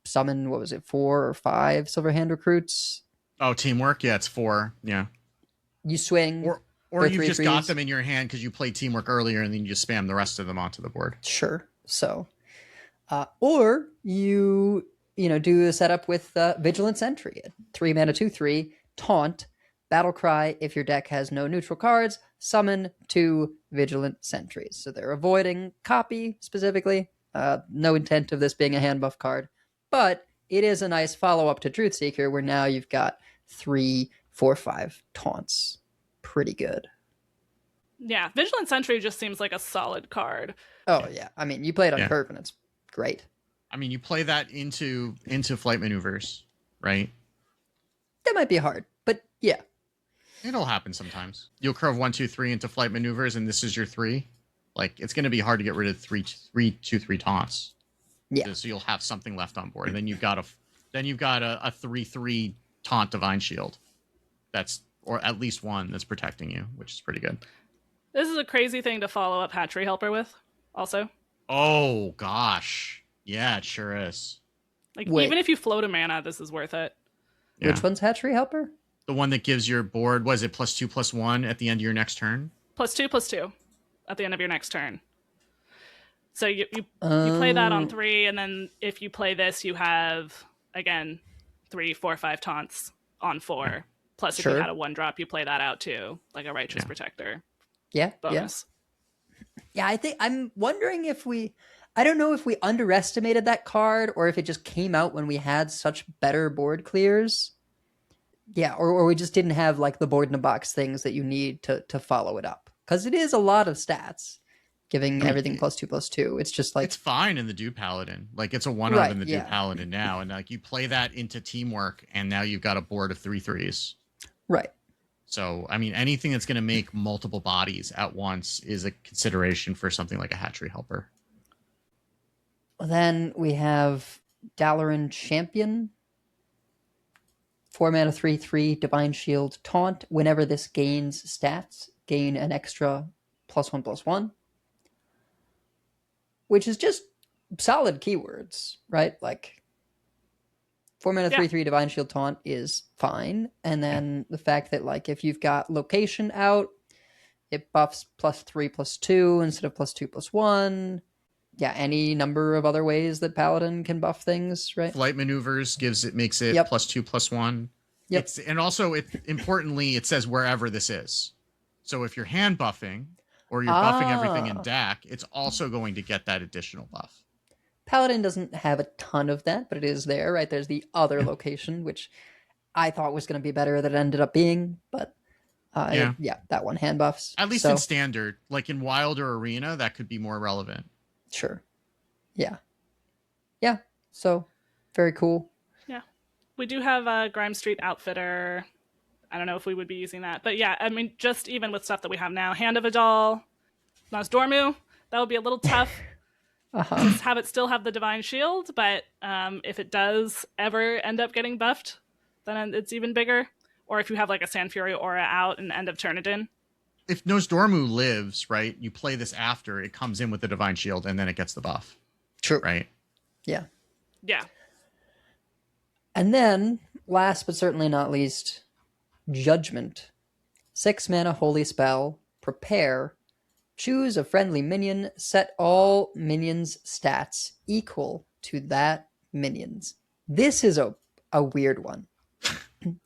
summon. What was it, 4 or 5 Silverhand recruits? Oh, teamwork. Yeah, it's 4. Yeah. You swing, or you've just 3/3s. got them in your hand because you played teamwork earlier, and then you just spam the rest of them onto the board. Sure. So, or you do a setup with Vigilant Sentry, 3 mana 2/3 taunt. Battle Cry, if your deck has no neutral cards, summon 2 Vigilant Sentries. So they're avoiding copy specifically. No intent of this being a hand buff card. But it is a nice follow-up to Truthseeker where now you've got 3, 4, 5 taunts. Pretty good. Yeah, Vigilant Sentry just seems like a solid card. Oh, yeah. I mean, you play it on curve and it's great. I mean, you play that into flight maneuvers, right? That might be hard, but yeah. It'll happen sometimes. You'll curve 1, 2, 3 into flight maneuvers, and this is your 3. Like, it's going to be hard to get rid of 3, 2, 3 taunts. Yeah. So you'll have something left on board, and then you've got a 3/3 taunt divine shield. Or at least one that's protecting you, which is pretty good. This is a crazy thing to follow up Hatchery Helper with, also. Oh gosh, yeah, it sure is. Like even if you float a mana, this is worth it. Yeah. Which one's Hatchery Helper? The one that gives your board, was it +2/+1 at the end of your next turn? +2/+2 at the end of your next turn. So you play that on 3, and then if you play this, you have, again, 3, 4, 5 taunts on 4. Plus, if you had a 1-drop, you play that out too, like a Righteous Protector. Yeah. Bonus. Yeah, I'm wondering if I don't know if we underestimated that card or if it just came out when we had such better board clears. Yeah, or we just didn't have like the board in a box things that you need to follow it up. Because it is a lot of stats, giving everything +2/+2. It's just like... It's fine in the Dew Paladin. Like, it's a 1-of in the Dew Paladin now. And like you play that into teamwork, and now you've got a board of 3/3s. Right. So, I mean, anything that's going to make multiple bodies at once is a consideration for something like a Hatchery Helper. Well, then we have Dalaran Champion. 4 mana 3/3 Divine Shield Taunt. Whenever this gains stats, gain an extra +1/+1. Which is just solid keywords, right? Like 4 mana 3/3 Divine Shield Taunt is fine. And then the fact that like if you've got location out, it buffs +3/+2 instead of +2/+1. Yeah, any number of other ways that Paladin can buff things, right? Flight maneuvers makes it +2/+1. Yep. And also, importantly, it says wherever this is. So if you're hand buffing or you're buffing everything in deck, it's also going to get that additional buff. Paladin doesn't have a ton of that, but it is there, right? There's the other location, which I thought was going to be better than it ended up being, but that one hand buffs. At least in Standard. Like in Wild or Arena, that could be more relevant. Sure. Yeah. Yeah. So, very cool. Yeah. We do have a Grime Street Outfitter. I don't know if we would be using that. But yeah, I mean, just even with stuff that we have now, Hand of Adal, Nosdormu, that would be a little tough. Just have it still have the Divine Shield, but if it does ever end up getting buffed, then it's even bigger. Or if you have like a Sand Fury Aura out and end of turn it in. If Nosdormu lives, right, you play this after, it comes in with the Divine Shield, and then it gets the buff. True. Right? Yeah. Yeah. And then, last but certainly not least, Judgment. 6 mana Holy Spell. Prepare. Choose a friendly minion. Set all minions' stats equal to that minion's. This is a weird one.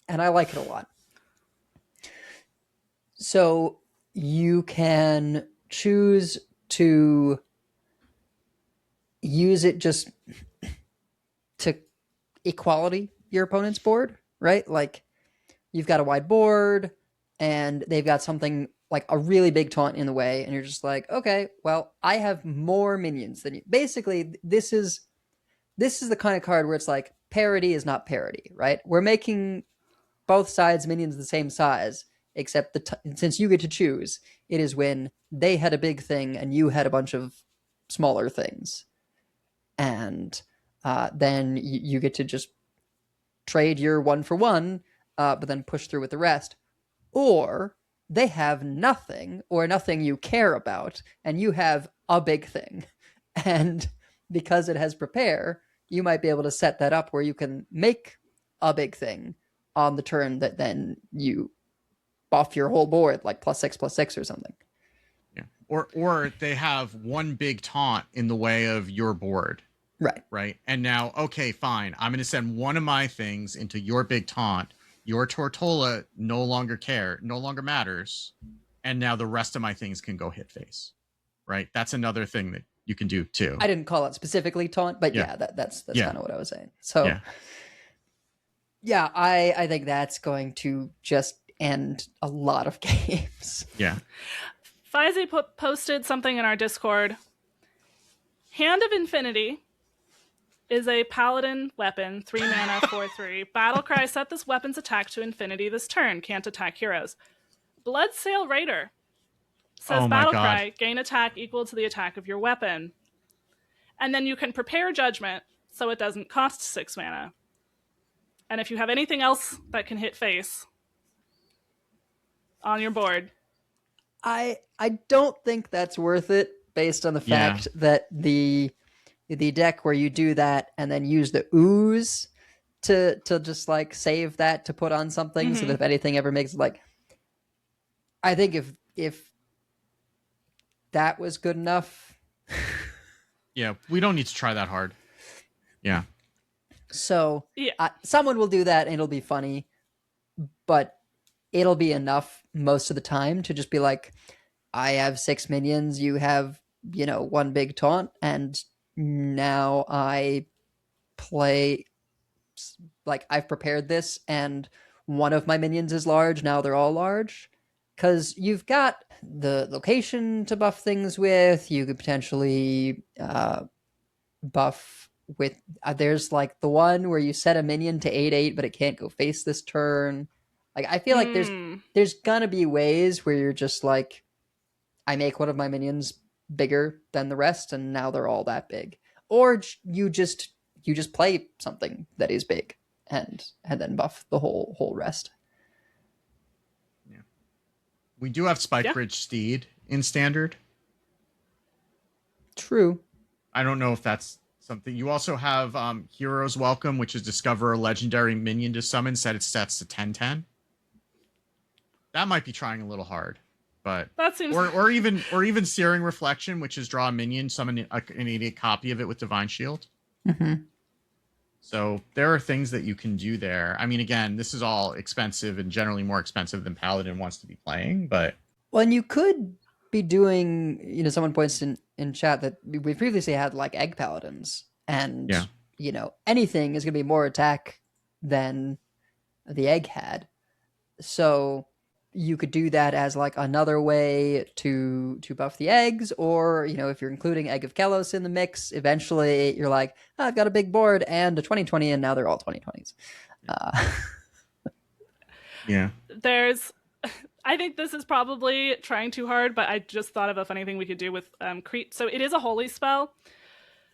And I like it a lot. So you can choose to use it just to equality your opponent's board, right? Like you've got a wide board and they've got something like a really big taunt in the way, and you're just like, okay, well, I have more minions than you. Basically, this is this is the kind of card where it's like parity is not parity, right? We're making both sides minions the same size, except since you get to choose, it is when they had a big thing and you had a bunch of smaller things, and then you get to just trade your 1-for-1, but then push through with the rest. Or they have nothing, or nothing you care about, and you have a big thing. And because it has prepare, you might be able to set that up where you can make a big thing on the turn that then you buff your whole board, like +6/+6 or something. Yeah. Or they have one big taunt in the way of your board. Right. And now, okay, fine. I'm going to send one of my things into your big taunt. Your Tortola no longer matters. And now the rest of my things can go hit face. Right? That's another thing that you can do too. I didn't call it specifically taunt, but that's kind of what I was saying. So yeah, I think that's going to just end a lot of games. Yeah. Faizi posted something in our Discord. Hand of Infinity is a paladin weapon, 3 mana, 4/3. Battlecry, set this weapon's attack to infinity this turn. Can't attack heroes. Bloodsail Raider says Battlecry, gain attack equal to the attack of your weapon. And then you can prepare Judgment so it doesn't cost 6 mana. And if you have anything else that can hit face on your board, I don't think that's worth it based on the fact that the deck where you do that and then use the ooze to just like save that to put on something so that if anything ever makes it, like, I think if that was good enough. Yeah, we don't need to try that hard. Yeah. So someone will do that and it'll be funny, but it'll be enough most of the time to just be like, I have 6 minions, you have, one big taunt, and now I play, like, I've prepared this and one of my minions is large, now they're all large. Because you've got the location to buff things with, you could potentially buff with, there's like the one where you set a minion to 8/8, but it can't go face this turn. Like, I feel like there's gonna be ways where you're just like, I make one of my minions bigger than the rest, and now they're all that big. Or you just play something that is big and then buff the whole rest. Yeah, we do have Spikebridge Steed in Standard. True. I don't know if that's something. You also have Hero's Welcome, which is discover a legendary minion to summon, set its stats to 10/10. That might be trying a little hard, but that seems or even Searing Reflection, which is draw a minion, summon an immediate copy of it with Divine Shield. Mm-hmm. So there are things that you can do there. I mean, again, this is all expensive and generally more expensive than Paladin wants to be playing, but and you could be doing, someone points in chat that we previously had like Egg Paladins, and anything is going to be more attack than the Egg had. So you could do that as like another way to buff the eggs, or if you're including Egg of Kelos in the mix, eventually you're like, I've got a big board and a 20/20, and now they're all 20/20s. Yeah. I think this is probably trying too hard, but I just thought of a funny thing we could do with so it is a holy spell.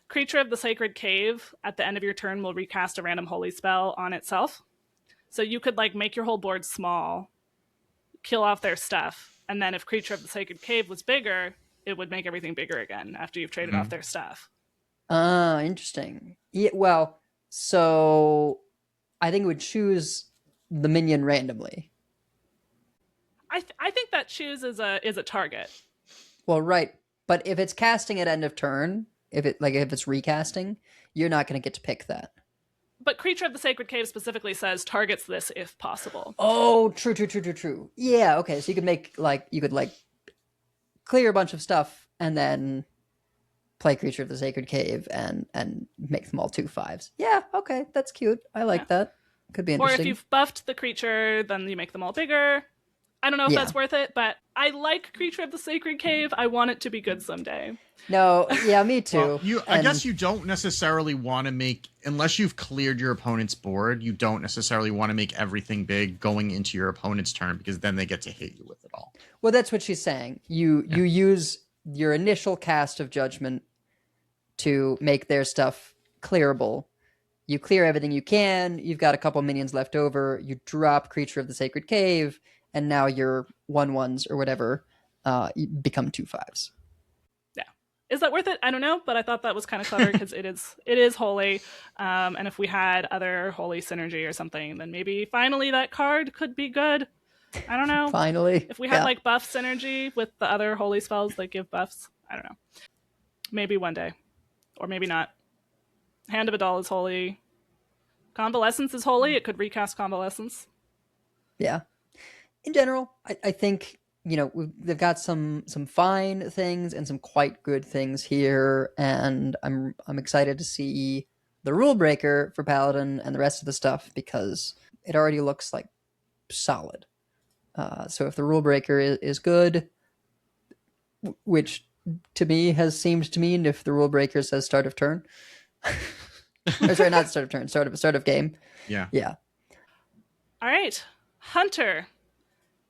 Creature of the Sacred Cave at the end of your turn will recast a random holy spell on itself. So you could like make your whole board small, kill off their stuff, and then if Creature of the Sacred Cave was bigger, it would make everything bigger again after you've traded off their stuff. Interesting. Yeah, well, so I think it would choose the minion randomly. I think that choose is a target. Well, right, but if it's casting at end of turn, if it's recasting, you're not going to get to pick that. But Creature of the Sacred Cave specifically says targets this if possible. Oh, true. Yeah, okay. So you could make you could clear a bunch of stuff and then play Creature of the Sacred Cave and make them all 2/5s. Yeah, okay, that's cute. I like that. Could be interesting. Or if you've buffed the creature, then you make them all bigger. I don't know if Yeah. that's worth it, but I like Creature of the Sacred Cave. I want it to be good someday. No, yeah, me too. Well, I guess you don't necessarily want to make, unless you've cleared your opponent's board, you don't necessarily want to make everything big going into your opponent's turn, because then they get to hit you with it all. Well, that's what she's saying. You use your initial cast of Judgment to make their stuff clearable. You clear everything you can. You've got a couple minions left over. You drop Creature of the Sacred Cave, and now your 1/1s or whatever become 2/5s. Yeah. Is that worth it? I don't know, but I thought that was kind of clever because it is holy. And if we had other holy synergy or something, then maybe finally that card could be good. I don't know. Finally. If we had like buff synergy with the other holy spells that give buffs, I don't know. Maybe one day. Or maybe not. Hand of Adal is holy. Convalescence is holy. It could recast Convalescence. Yeah. In general, I think, they've got some fine things and some quite good things here, and I'm excited to see the rule breaker for Paladin and the rest of the stuff, because it already looks like solid. So if the rule breaker is good, which to me has seemed to mean if the rule breaker says start of turn, or sorry, not start of turn, start of game. Yeah. All right, Hunter.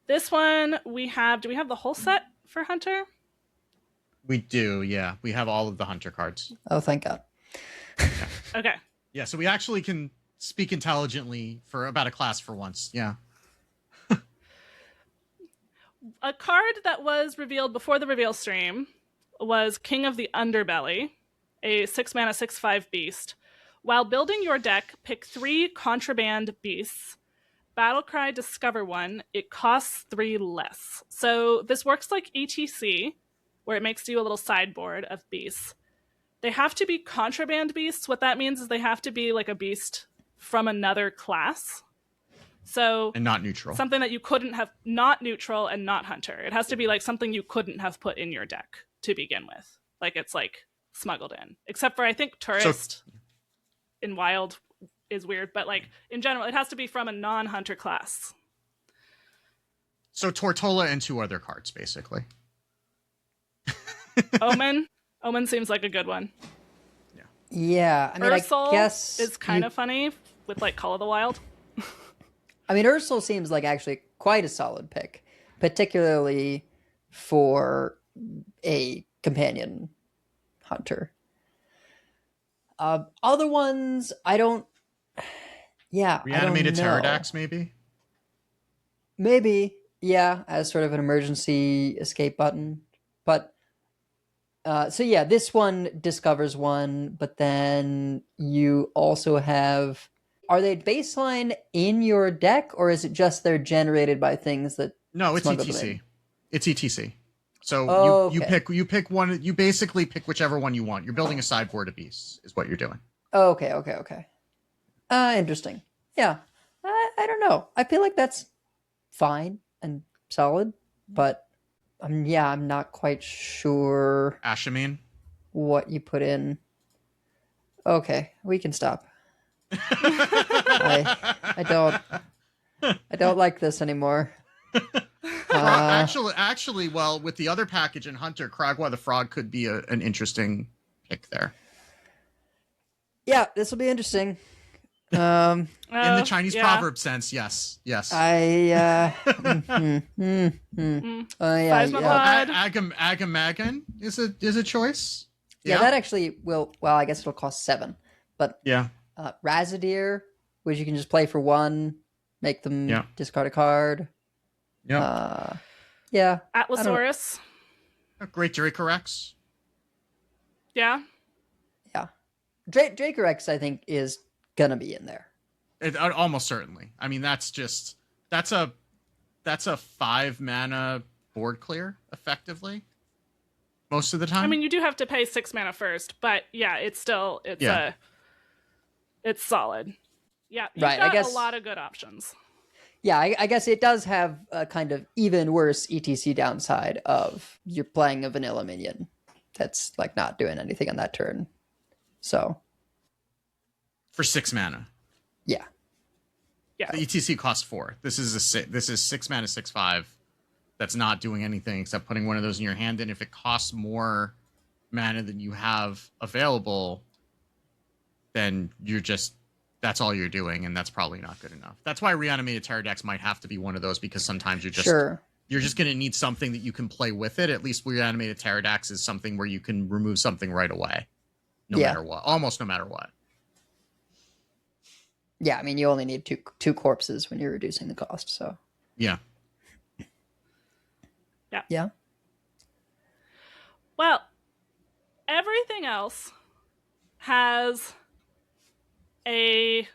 This one do we have the whole set for Hunter? We do, yeah. We have all of the Hunter cards. Oh, thank God. Yeah. Okay. Yeah, so we actually can speak intelligently about a class for once. Yeah. A card that was revealed before the reveal stream was King of the Underbelly, a 6-mana 6/5 beast. While building your deck, pick 3 contraband beasts. Battlecry, discover 1. It costs 3 less. So this works like ETC, where it makes you a little sideboard of beasts. They have to be contraband beasts. What that means is they have to be like a beast from another class. So And not neutral. Something that you couldn't have, not neutral and not hunter. It has to be like something you couldn't have put in your deck to begin with. Like it's like smuggled in. Except for I think tourist in wild is weird, but like in general, it has to be from a non-hunter class. So Tortola and 2 other cards, basically. Omen seems like a good one. Yeah, I mean, Ursel I guess is kind of funny with like Call of the Wild. I mean, Ursel seems like actually quite a solid pick, particularly for a companion hunter. Other ones, I don't. Yeah, Reanimated I don't know. Pterodax, maybe? Maybe, yeah, as sort of an emergency escape button. But so yeah, this one discovers 1, but then you also have. Are they baseline in your deck, or is it just they're generated by things that? No, it's smuggle them ETC. in? It's ETC. So you okay. pick one. You basically pick whichever one you want. You're building a sideboard of beasts, is what you're doing. Okay. Interesting. Yeah, I don't know. I feel like that's fine and solid, but I'm not quite sure Ashamine? what you put in. Okay, we can stop. I don't like this anymore. Actually, well, with the other package in Hunter, Kragwa the Frog could be an interesting pick there. Yeah, this will be interesting. In the Chinese proverb sense, yes. Agamagan is a choice. Yeah, that actually will. Well, I guess it'll cost 7, but yeah. Razadir, which you can just play for 1, make them discard a card. Yeah. Yeah. Atlasaurus. Great Dracorex. Yeah. Yeah. Dracorex, I think, is gonna be in there. Almost certainly. I mean, that's a 5-mana board clear, effectively. Most of the time. I mean, you do have to pay 6 mana first, but yeah, it's solid. Yeah, you've right, got I guess, a lot of good options. Yeah, I guess it does have a kind of even worse ETC downside of you're playing a vanilla minion that's like not doing anything on that turn. So for 6 mana. Yeah. Yeah. The ETC costs 4. This is 6 mana 6/5 that's not doing anything except putting one of those in your hand. And if it costs more mana than you have available, then that's all you're doing, and that's probably not good enough. That's why Reanimated Terror decks might have to be one of those, because sometimes you're just going to need something that you can play with it. At least Reanimated Terror decks is something where you can remove something right away, no matter what, almost no matter what. Yeah, I mean, you only need two corpses when you're reducing the cost, so. Yeah. Yeah. Well, everything else has a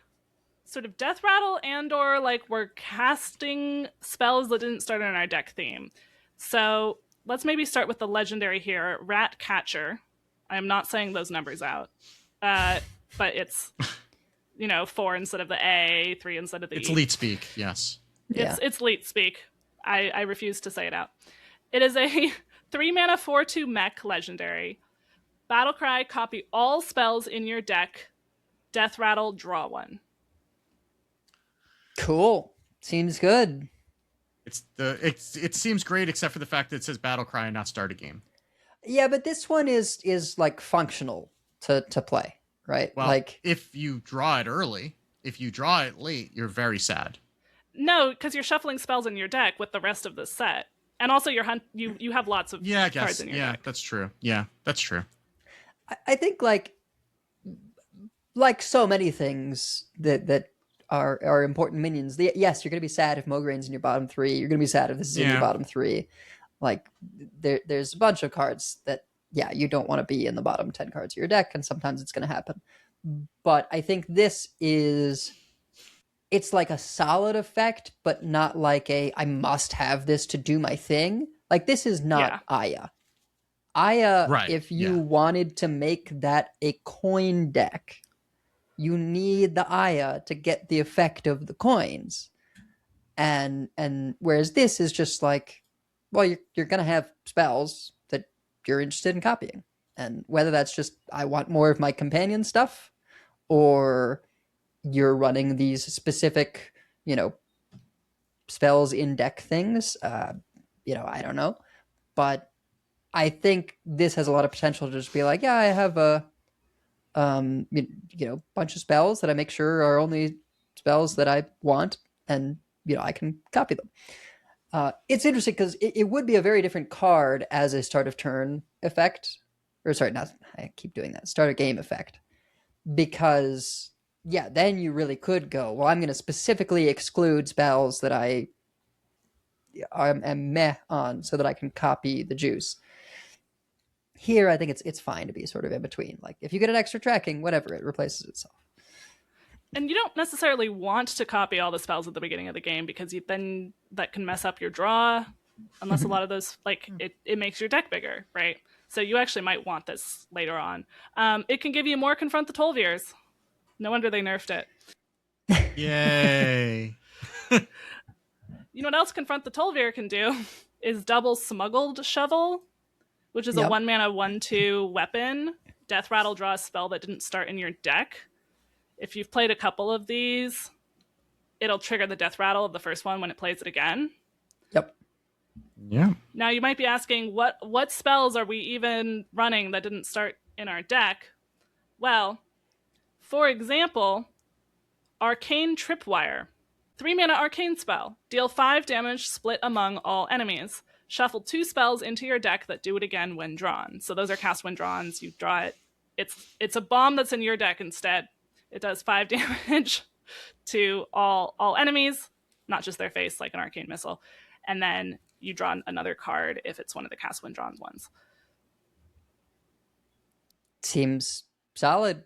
sort of death rattle and or like we're casting spells that didn't start on our deck theme. So let's maybe start with the legendary here, Rat Catcher. I am not saying those numbers out, but it's 4 instead of the A, 3 instead of the E. It's leet speak, yes. It's leet speak. I refuse to say it out. It is a 3-mana 4/2 mech legendary. Battlecry, copy all spells in your deck. Death rattle, draw 1. Cool. Seems good. It seems great, except for the fact that it says Battlecry and not start a game. Yeah, but this one is like functional to play, right? Well, like if you draw it early, if you draw it late, you're very sad. No, because you're shuffling spells in your deck with the rest of the set. And also you have lots of cards in your deck. That's true. Yeah, that's true. I think like so many things that are important minions. Yes, you're going to be sad if Mograin's in your bottom 3. You're going to be sad if this is in your bottom 3. Like there's a bunch of cards that you don't want to be in the bottom 10 cards of your deck, and sometimes it's going to happen. But I think it's like a solid effect, but not like I must have this to do my thing. Like this is not Aya. Aya, right, if you wanted to make that a coin deck, you need the Aya to get the effect of the coins. And whereas this is just like, well, you're going to have spells that you're interested in copying. And whether that's just, I want more of my companion stuff, or you're running these specific, spells in deck things, I don't know. But I think this has a lot of potential to just be like, I have a bunch of spells that I make sure are only spells that I want, and I can copy them. It's interesting because it would be a very different card as a start of turn effect, I keep doing that, start of game effect, because then you really could go, well, I'm going to specifically exclude spells that I am meh on so that I can copy the juice. Here, I think it's fine to be sort of in between. Like, if you get an extra tracking, whatever, it replaces itself. And you don't necessarily want to copy all the spells at the beginning of the game, because then that can mess up your draw, unless a lot of those, it makes your deck bigger, right? So you actually might want this later on. It can give you more Confront the Tolvirs. No wonder they nerfed it. Yay. You know what else Confront the Tolvir can do? Is double Smuggled Shovel, which is a 1-mana 1/2 weapon. Death rattle, draw a spell that didn't start in your deck. If you've played a couple of these, it'll trigger the death rattle of the first one when it plays it again. Yep. Yeah. Now you might be asking, what spells are we even running that didn't start in our deck? Well, for example, Arcane Tripwire. 3-mana arcane spell. Deal 5 damage split among all enemies. Shuffle 2 spells into your deck that do it again when drawn. So those are cast when drawn. You draw it. It's a bomb that's in your deck instead. It does 5 damage to all enemies, not just their face, like an arcane missile. And then you draw another card if it's one of the cast when drawn ones. Seems solid.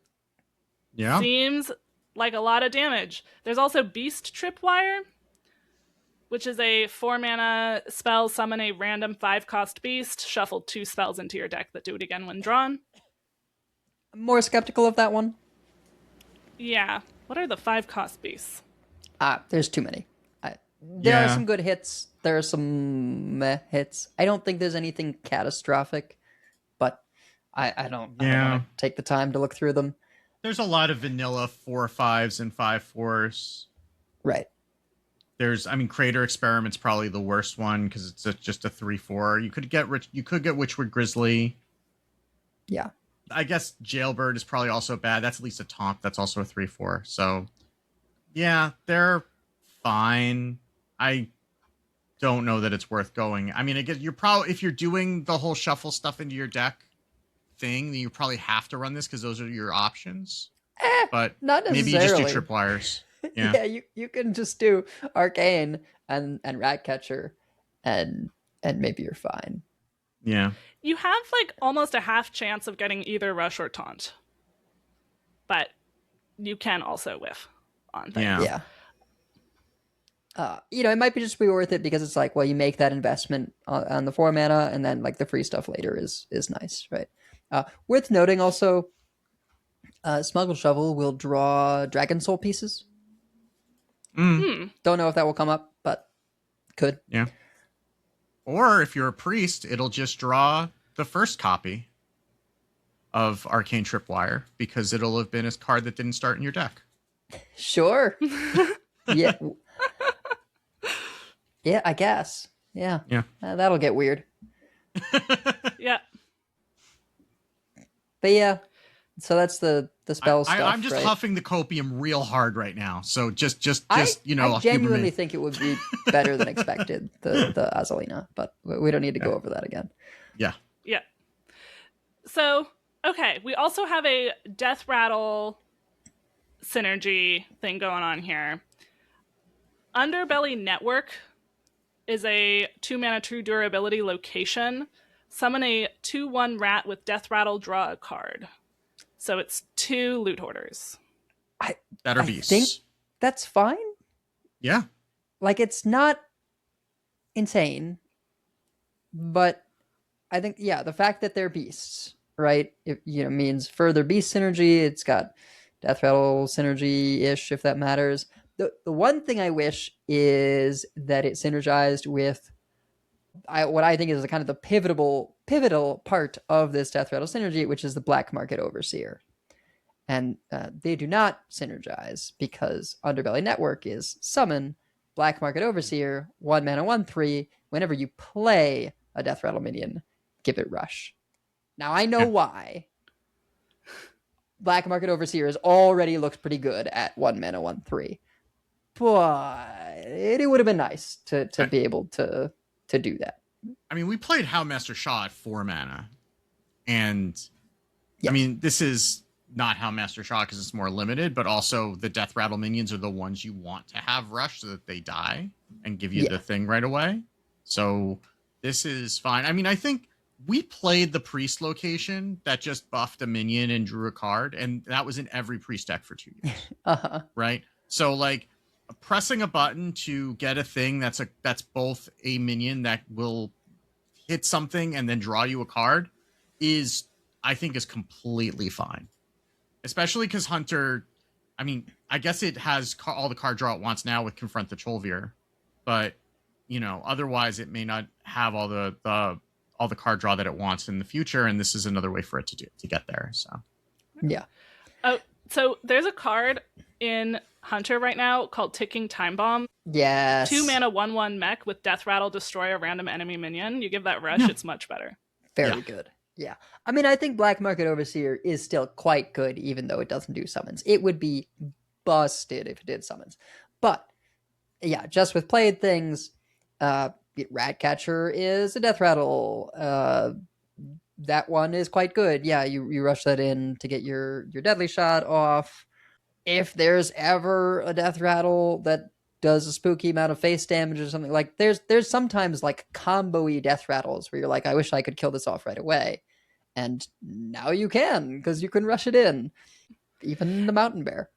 Yeah. Seems like a lot of damage. There's also Beast Tripwire, which is a 4-mana spell. Summon a random 5-cost beast. Shuffle 2 spells into your deck that do it again when drawn. I'm more skeptical of that one. Yeah. What are the 5-cost beasts? There's too many. There are some good hits. There are some meh hits. I don't think there's anything catastrophic, but I don't want to take the time to look through them. There's a lot of vanilla 4/5s and 5/4s. Right. Crater Experiment's probably the worst one because it's just a 3/4. You could get Witchwood Grizzly. Yeah. I guess Jailbird is probably also bad. That's at least a taunt. That's also a 3/4. So, yeah, they're fine. I don't know that it's worth going. I guess if you're doing the whole shuffle stuff into your deck thing, then you probably have to run this because those are your options. But not maybe you just do tripwires. Yeah, you can just do Arcane and Ratcatcher, and maybe you're fine. Yeah. You have like almost a half chance of getting either rush or taunt, but you can also whiff on things. Yeah. It might just be worth it because it's like, well, you make that investment on the 4 mana, and then like the free stuff later is nice, right? Worth noting also, Smuggle Shovel will draw Dragon Soul pieces. Don't know if that will come up, but could. Yeah. Or if you're a priest, it'll just draw the first copy of Arcane Tripwire because it'll have been a card that didn't start in your deck. Sure. Yeah. Yeah, I guess. Yeah. Yeah. That'll get weird. Yeah. But yeah, so that's the spell stuff. I'm just right? huffing the copium real hard right now. So just I genuinely humor me. think it would be better than expected, the Azalina, but we don't need to go over that again. Yeah. Yeah. So, okay, we also have a Death Rattle synergy thing going on here. Underbelly Network is a 2-mana true durability location. Summon a 2/1 rat with Death Rattle, draw a card. So it's 2 loot hoarders. Better I beasts. think that's fine. Yeah. Like, it's not insane, but I think, yeah, the fact that they're beasts, right, it means further beast synergy. It's got Death Rattle synergy-ish, if that matters. The one thing I wish is that it synergized with what I think is kind of the pivotal part of this Death Rattle synergy, which is the Black Market Overseer. And they do not synergize because Underbelly Network is summon Black Market Overseer, 1 mana, 1/3. Whenever you play a Death Rattle minion, give it rush. Now, I know why. Black Market Overseer has already looked pretty good at 1 mana, 1/3. But it would have been nice to be able to do that. We played Houndmaster Shaw at 4 mana. And, Yes. this is not Houndmaster Shaw because it's more limited, but also the Death Rattle minions are the ones you want to have rush so that they die and give you the thing right away. So this is fine. I think we played the Priest location that just buffed a minion and drew a card, and that was in every Priest deck for 2 years. Uh-huh. Right? So, like, pressing a button to get a thing that's both a minion that will hit something and then draw you a card I think is completely fine. Especially because Hunter, I guess it has all the card draw it wants now with Confront the Trollveer, but otherwise it may not have all the card draw that it wants in the future, and this is another way for it to get there. So yeah. Oh, so there's a card in Hunter right now called Ticking Time Bomb. Yes. 2 mana, 1/1 mech with Death Rattle, destroy a random enemy minion. You give that rush, it's much better. Very good. Yeah. I think Black Market Overseer is still quite good, even though it doesn't do summons. It would be busted if it did summons. But, yeah, just with played things, Ratcatcher is a Death Rattle. That one is quite good. Yeah, you rush that in to get your Deadly Shot off. If there's ever a Death Rattle that does a spooky amount of face damage or something, like there's sometimes like combo-y Death Rattles where you're like, I wish I could kill this off right away. And now you can, because you can rush it in. Even the Mountain Bear.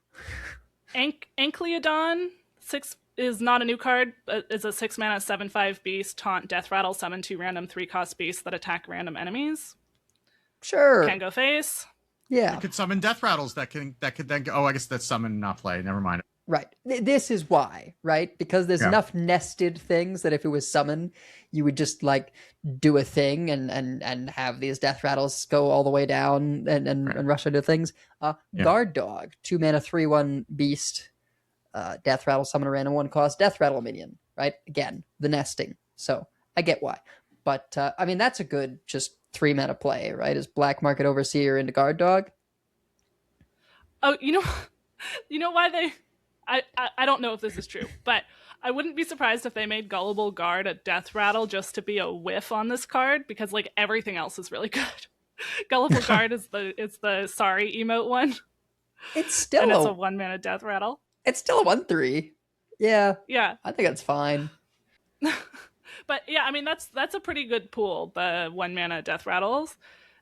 Ankleodon 6 is not a new card, but is a 6 mana 7/5 beast, taunt, Death Rattle, summon 2 random 3-cost beasts that attack random enemies. Sure. Can go face. Yeah. you could summon Death Rattles that could then go. Oh, I guess that's summon, not play. Never mind. Right. This is why, right? Because there's enough nested things that if it was summoned, you would just like do a thing and have these Death Rattles go all the way down and rush into things. Guard Dog, 2 mana 3/1 beast. Death Rattle, summon a random 1-cost Death Rattle minion, right? Again, the nesting. So I get why. But, I mean, that's a good just 3-mana play, right? Is Black Market Overseer into Guard Dog? Oh, you know why they... I don't know if this is true, but I wouldn't be surprised if they made Gullible Guard a Death Rattle just to be a whiff on this card, because like everything else is really good. Gullible Guard is the sorry emote one. It's still and it's a 1-mana Death Rattle. It's still a 1/3. Yeah. Yeah. I think that's fine. But yeah, I mean that's a pretty good pool, the 1-mana Death Rattles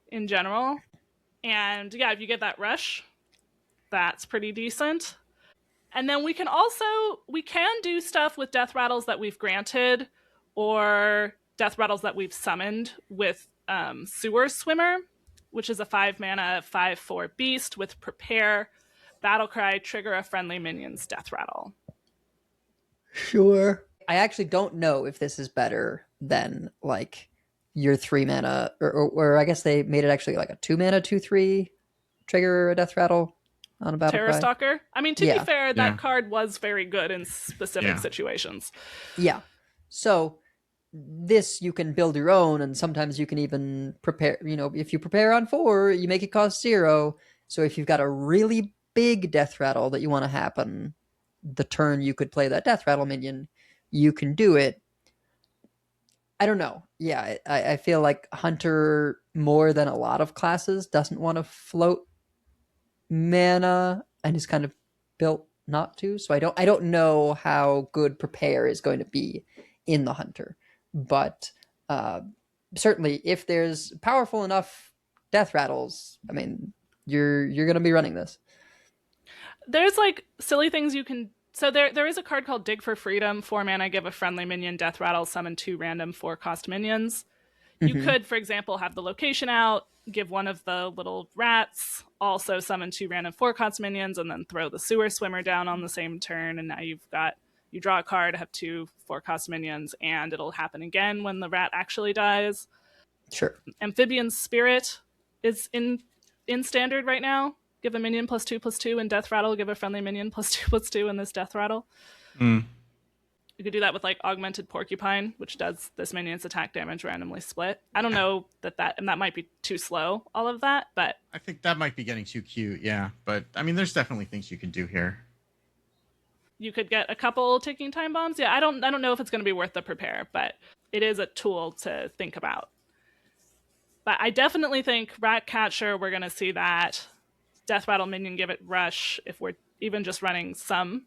in general. And yeah, if you get that rush, that's pretty decent. And then we can do stuff with Death Rattles that we've granted or Death Rattles that we've summoned with Sewer Swimmer, which is a 5-mana 5/4 beast with Prepare, Battlecry, trigger a friendly minion's Death Rattle. Sure. I actually don't know if this is better than like your 3-mana, or I guess they made it actually like a 2-mana 2/3 trigger a Death Rattle on a Battlecry. Terror Stalker. I mean, to be fair, that card was very good in specific situations. Yeah. So this you can build your own, and sometimes you can even prepare, if you prepare on 4, you make it cost 0. So if you've got a really big Death Rattle that you want to happen the turn you could play that Death Rattle minion, you can do it. I don't know. Yeah, I feel like Hunter, more than a lot of classes, doesn't want to float mana and is kind of built not to. So I don't know how good Prepare is going to be in the Hunter. But certainly if there's powerful enough Death Rattles, I mean, you're going to be running this. There's like silly things you can... So there is a card called Dig for Freedom, 4 mana, give a friendly minion Death Rattle, summon 2 random 4-cost minions. You could, for example, have the location out, give one of the little rats, also summon 2 random 4-cost minions, and then throw the Sewer Swimmer down on the same turn, and now you draw a card, have 2 4-cost minions, and it'll happen again when the rat actually dies. Sure. Amphibian Spirit is in standard right now. Give a minion +2/+2 in Death Rattle. Give a friendly minion +2/+2 in this Death Rattle. You could do that with like Augmented Porcupine, which does this minion's attack damage randomly split. I don't know that might be too slow, all of that, but I think that might be getting too cute, yeah. But I mean, there's definitely things you can do here. You could get a couple ticking time bombs. Yeah, I don't know if it's going to be worth the Prepare, but it is a tool to think about. But I definitely think Ratcatcher, we're going to see that. Death Rattle minion, give it rush if we're even just running some.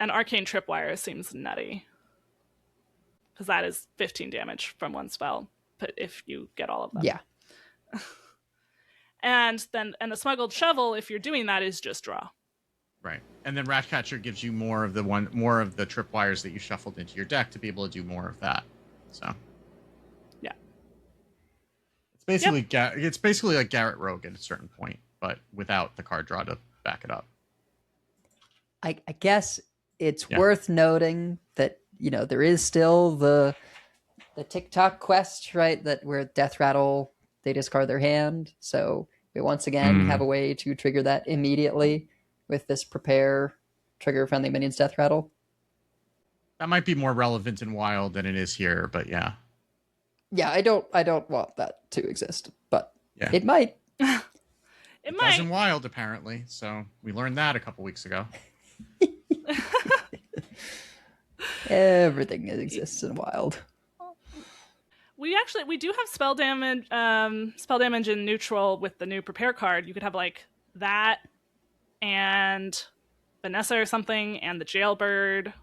And Arcane Tripwire seems nutty, because that is 15 damage from one spell, but if you get all of them. Yeah. And the Smuggled Shovel, if you're doing that, is just draw. Right. And then Ratcatcher gives you more of the tripwires that you shuffled into your deck to be able to do more of that. So yeah. It's basically like Garrett Rogue at a certain point, but without the card draw to back it up. I guess it's worth noting that, there is still the TikTok quest, right? That where Death Rattle, they discard their hand. So we once again have a way to trigger that immediately with this Prepare, trigger friendly minions Death Rattle. That might be more relevant in Wild than it is here, but yeah. Yeah, I don't want that to exist, but it might. It might. Does in Wild, apparently. So we learned that a couple weeks ago. Everything exists in Wild. We do have spell damage in neutral with the new Prepare card. You could have like that and Vanessa or something and the Jailbird.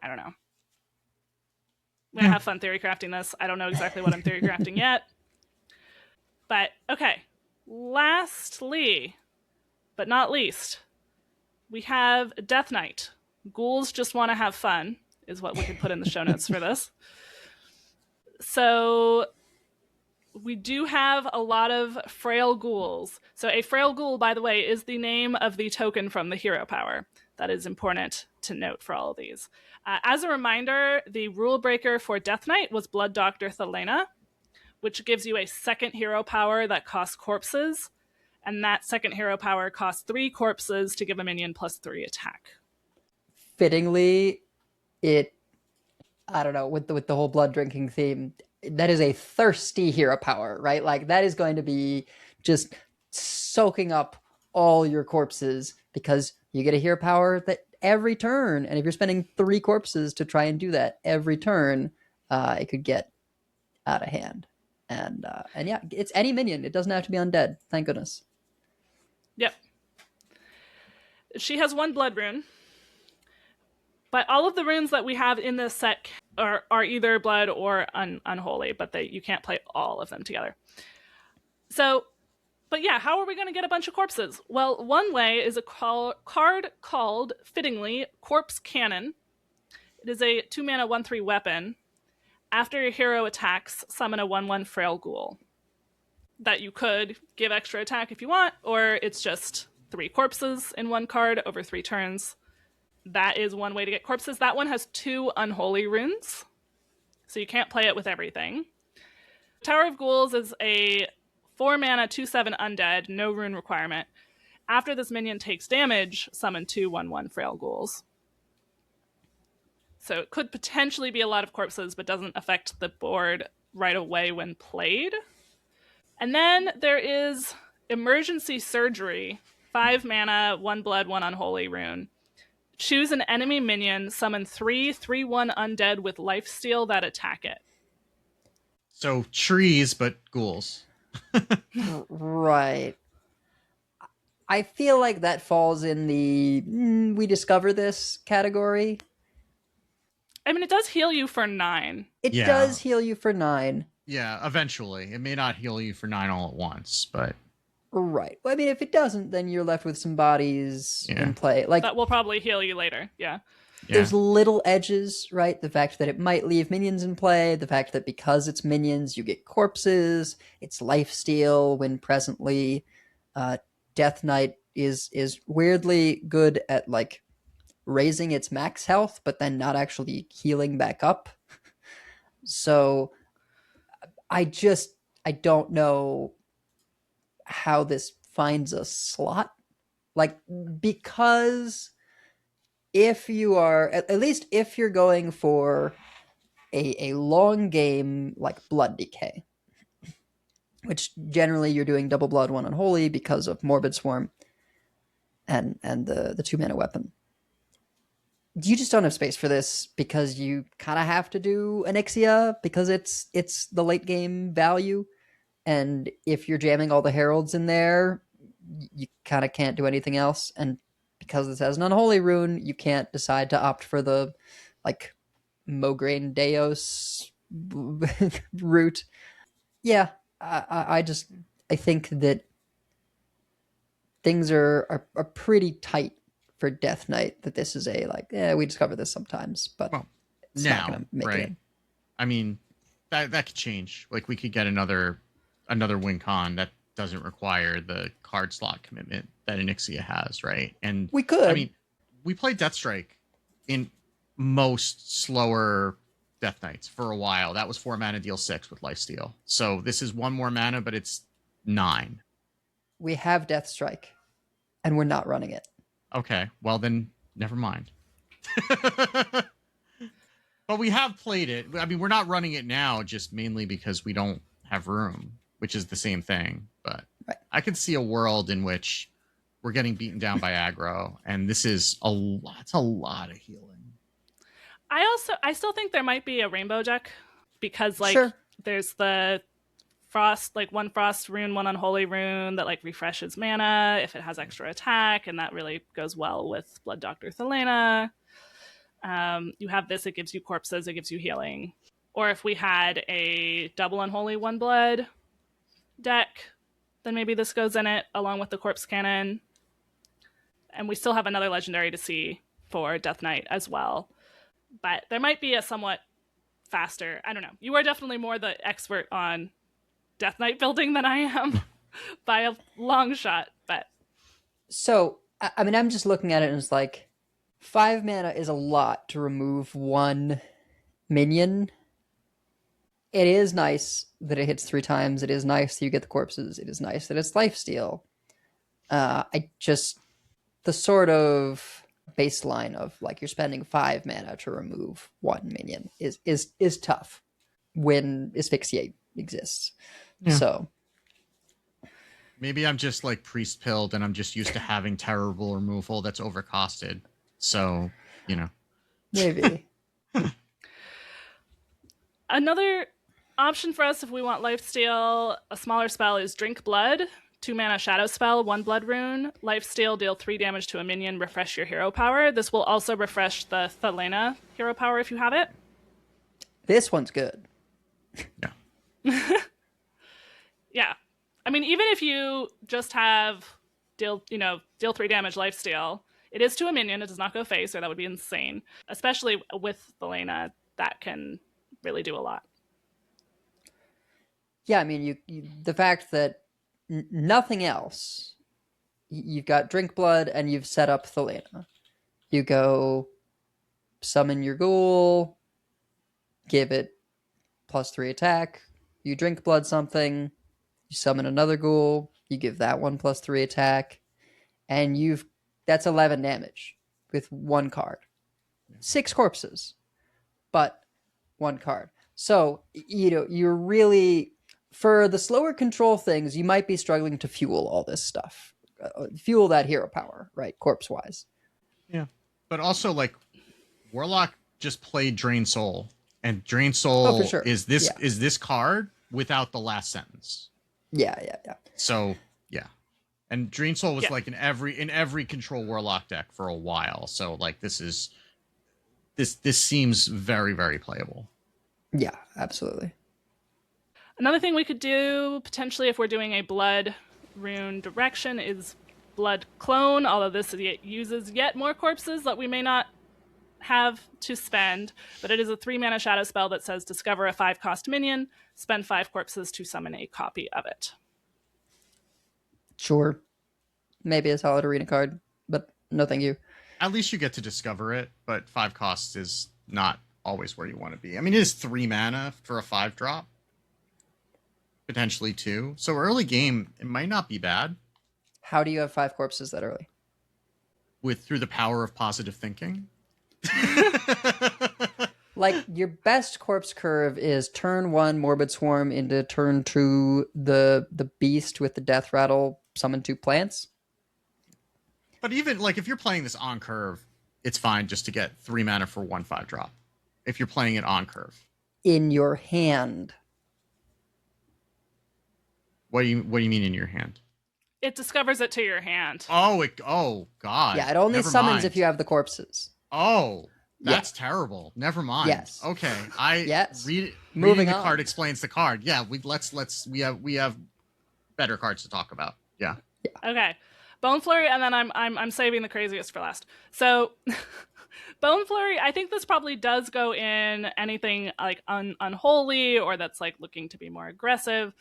I don't know. I'm gonna have fun theory crafting this. I don't know exactly what I'm theory crafting yet. But okay. Lastly, but not least, we have Death Knight. Ghouls just want to have fun, is what we could put in the show notes for this. So we do have a lot of frail ghouls. So a frail ghoul, by the way, is the name of the token from the hero power. That is important to note for all of these. As a reminder, the rule breaker for Death Knight was Blood Doctor Thelena, which gives you a second hero power that costs corpses. And that second hero power costs 3 corpses to give a minion +3 attack. fittingly, I don't know, with the whole blood drinking theme, that is a thirsty hero power, right? Like that is going to be just soaking up all your corpses because you get a hero power that every turn, and if you're spending 3 corpses to try and do that every turn, it could get out of hand. And yeah, it's any minion. It doesn't have to be undead. Thank goodness. Yep. She has 1 blood rune. But all of the runes that we have in this set are either blood or unholy, but you can't play all of them together. So, but yeah, how are we going to get a bunch of corpses? Well, one way is a card called, fittingly, Corpse Cannon. It is a 2-mana 1/3 weapon. After your hero attacks, summon a 1/1 Frail Ghoul. That you could give extra attack if you want, or it's just 3 corpses in 1 card over 3 turns. That is one way to get corpses. That one has 2 unholy runes, so you can't play it with everything. Tower of Ghouls is a 4-mana 2/7 undead, no rune requirement. After this minion takes damage, summon 2 1/1 Frail Ghouls. So it could potentially be a lot of corpses, but doesn't affect the board right away when played. And then there is Emergency Surgery, 5 mana, 1 blood, 1 unholy rune. Choose an enemy minion, summon 3 3/1 undead with lifesteal that attack it. So trees, but ghouls. Right. I feel like that falls in the we discover this category. I mean, it does heal you for 9. It does heal you for 9. Yeah, eventually. It may not heal you for 9 all at once, but... Right. Well, I mean, if it doesn't, then you're left with some bodies in play. Like that will probably heal you later, yeah. There's little edges, right? The fact that it might leave minions in play, the fact that because it's minions, you get corpses, it's lifesteal when presently. Death Knight is weirdly good at, like, raising its max health, but then not actually healing back up. So I don't know how this finds a slot. Like, because if you are, at least if you're going for a long game like Blood Decay, which generally you're doing double blood, 1 unholy because of Morbid Swarm and the 2-mana weapon. You just don't have space for this because you kind of have to do Onyxia because it's the late game value. And if you're jamming all the heralds in there, you kind of can't do anything else. And because this has an unholy rune, you can't decide to opt for the, like, Mograine Deos route. Yeah, I think that things are pretty tight for Death Knight, that this is a, like, we discover this sometimes, but it's not going to make it in. I mean, that could change. Like, we could get another win con that doesn't require the card slot commitment that Onyxia has, right? And we could. I mean, we played Deathstrike in most slower Death Knights for a while. That was 4 mana, deal 6 with lifesteal. So this is 1 more mana, but it's 9. We have Deathstrike, and we're not running it. Okay, well then, never mind. But we have played it. I mean, we're not running it now, just mainly because we don't have room, which is the same thing. But I can see a world in which we're getting beaten down by aggro, and this is a lot of healing. I still think there might be a rainbow deck because, like, there's the frost, like 1 frost rune, 1 unholy rune that, like, refreshes mana if it has extra attack, and that really goes well with Blood Doctor Thelena. You have this, it gives you corpses, it gives you healing. Or if we had a double unholy 1 blood deck, then maybe this goes in it along with the Corpse Cannon. And we still have another legendary to see for Death Knight as well. But there might be a somewhat faster, I don't know. You are definitely more the expert on Death Knight building than I am by a long shot, but. So, I mean, I'm just looking at it and it's like, 5 mana is a lot to remove 1 minion. It is nice that it hits 3 times. It is nice that you get the corpses. It is nice that it's lifesteal. The sort of baseline of like you're spending 5 mana to remove 1 minion is tough when asphyxiate exists. Yeah. So maybe I'm just like priest pilled and I'm just used to having terrible removal that's overcosted. So, maybe. Another option for us if we want lifesteal, a smaller spell is Drink Blood. 2 mana shadow spell, 1 blood rune. Lifesteal, deal 3 damage to a minion, refresh your hero power. This will also refresh the Thelena hero power if you have it. This one's good. Yeah. Yeah. I mean, even if you just have deal 3 damage lifesteal, it is to a minion, it does not go face, or that would be insane. Especially with Thelena, that can really do a lot. Yeah, I mean, you the fact that nothing else, you've got Drink Blood and you've set up Thelena. You go summon your ghoul, give it +3 attack, you Drink Blood something, you summon another ghoul, you give that one +3 attack, and that's 11 damage with 1 card. 6 corpses, but 1 card. So, you're really, for the slower control things, you might be struggling to fuel all this stuff. Fuel that hero power, right? Corpse-wise. Yeah. But also, like, Warlock just played Drain Soul. And Drain Soul for sure. is this card without the last sentence. Yeah. So, yeah. And Drain Soul was like in every control Warlock deck for a while. So, like, this seems very, very playable. Yeah, absolutely. Another thing we could do, potentially, if we're doing a blood rune direction, is Blood Clone, although this uses yet more corpses that we may not have to spend, but it is a 3 mana shadow spell that says discover a 5-cost minion, spend 5 corpses to summon a copy of it. Sure. Maybe a solid arena card, but no thank you. At least you get to discover it, but 5 costs is not always where you want to be. I mean, it is 3 mana for a 5-drop. Potentially 2. So early game, it might not be bad. How do you have 5 corpses that early? Through the power of positive thinking. Like, your best corpse curve is turn 1 Morbid Swarm into turn 2 the beast with the death rattle summon 2 plants. But even, like, if you're playing this on curve, it's fine just to get 3 mana for 1 5-drop. If you're playing it on curve. In your hand. What do you mean in your hand? It discovers it to your hand. Oh God. Yeah, it only Never summons mind. if you have the corpses. Oh, that's terrible. Never mind. Yes. Okay. Yes. Reading Moving the on. card explains the card. Yeah, we have better cards to talk about. Yeah. Okay. Bone Flurry, and then I'm saving the craziest for last. So Bone Flurry, I think this probably does go in anything like unholy or that's like looking to be more aggressive.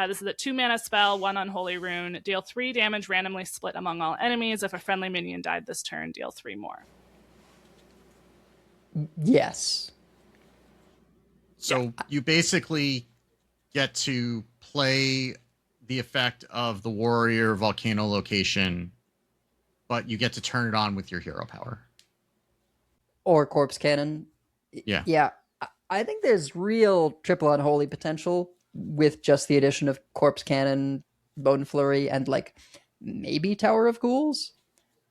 This is a 2 mana spell, 1 unholy rune. Deal 3 damage randomly split among all enemies. If a friendly minion died this turn, deal 3 more. Yes. So you basically get to play the effect of the warrior volcano location, but you get to turn it on with your hero power. Or corpse cannon. Yeah. Yeah. I think there's real triple unholy potential with just the addition of corpse cannon, bone flurry, and like maybe Tower of Ghouls.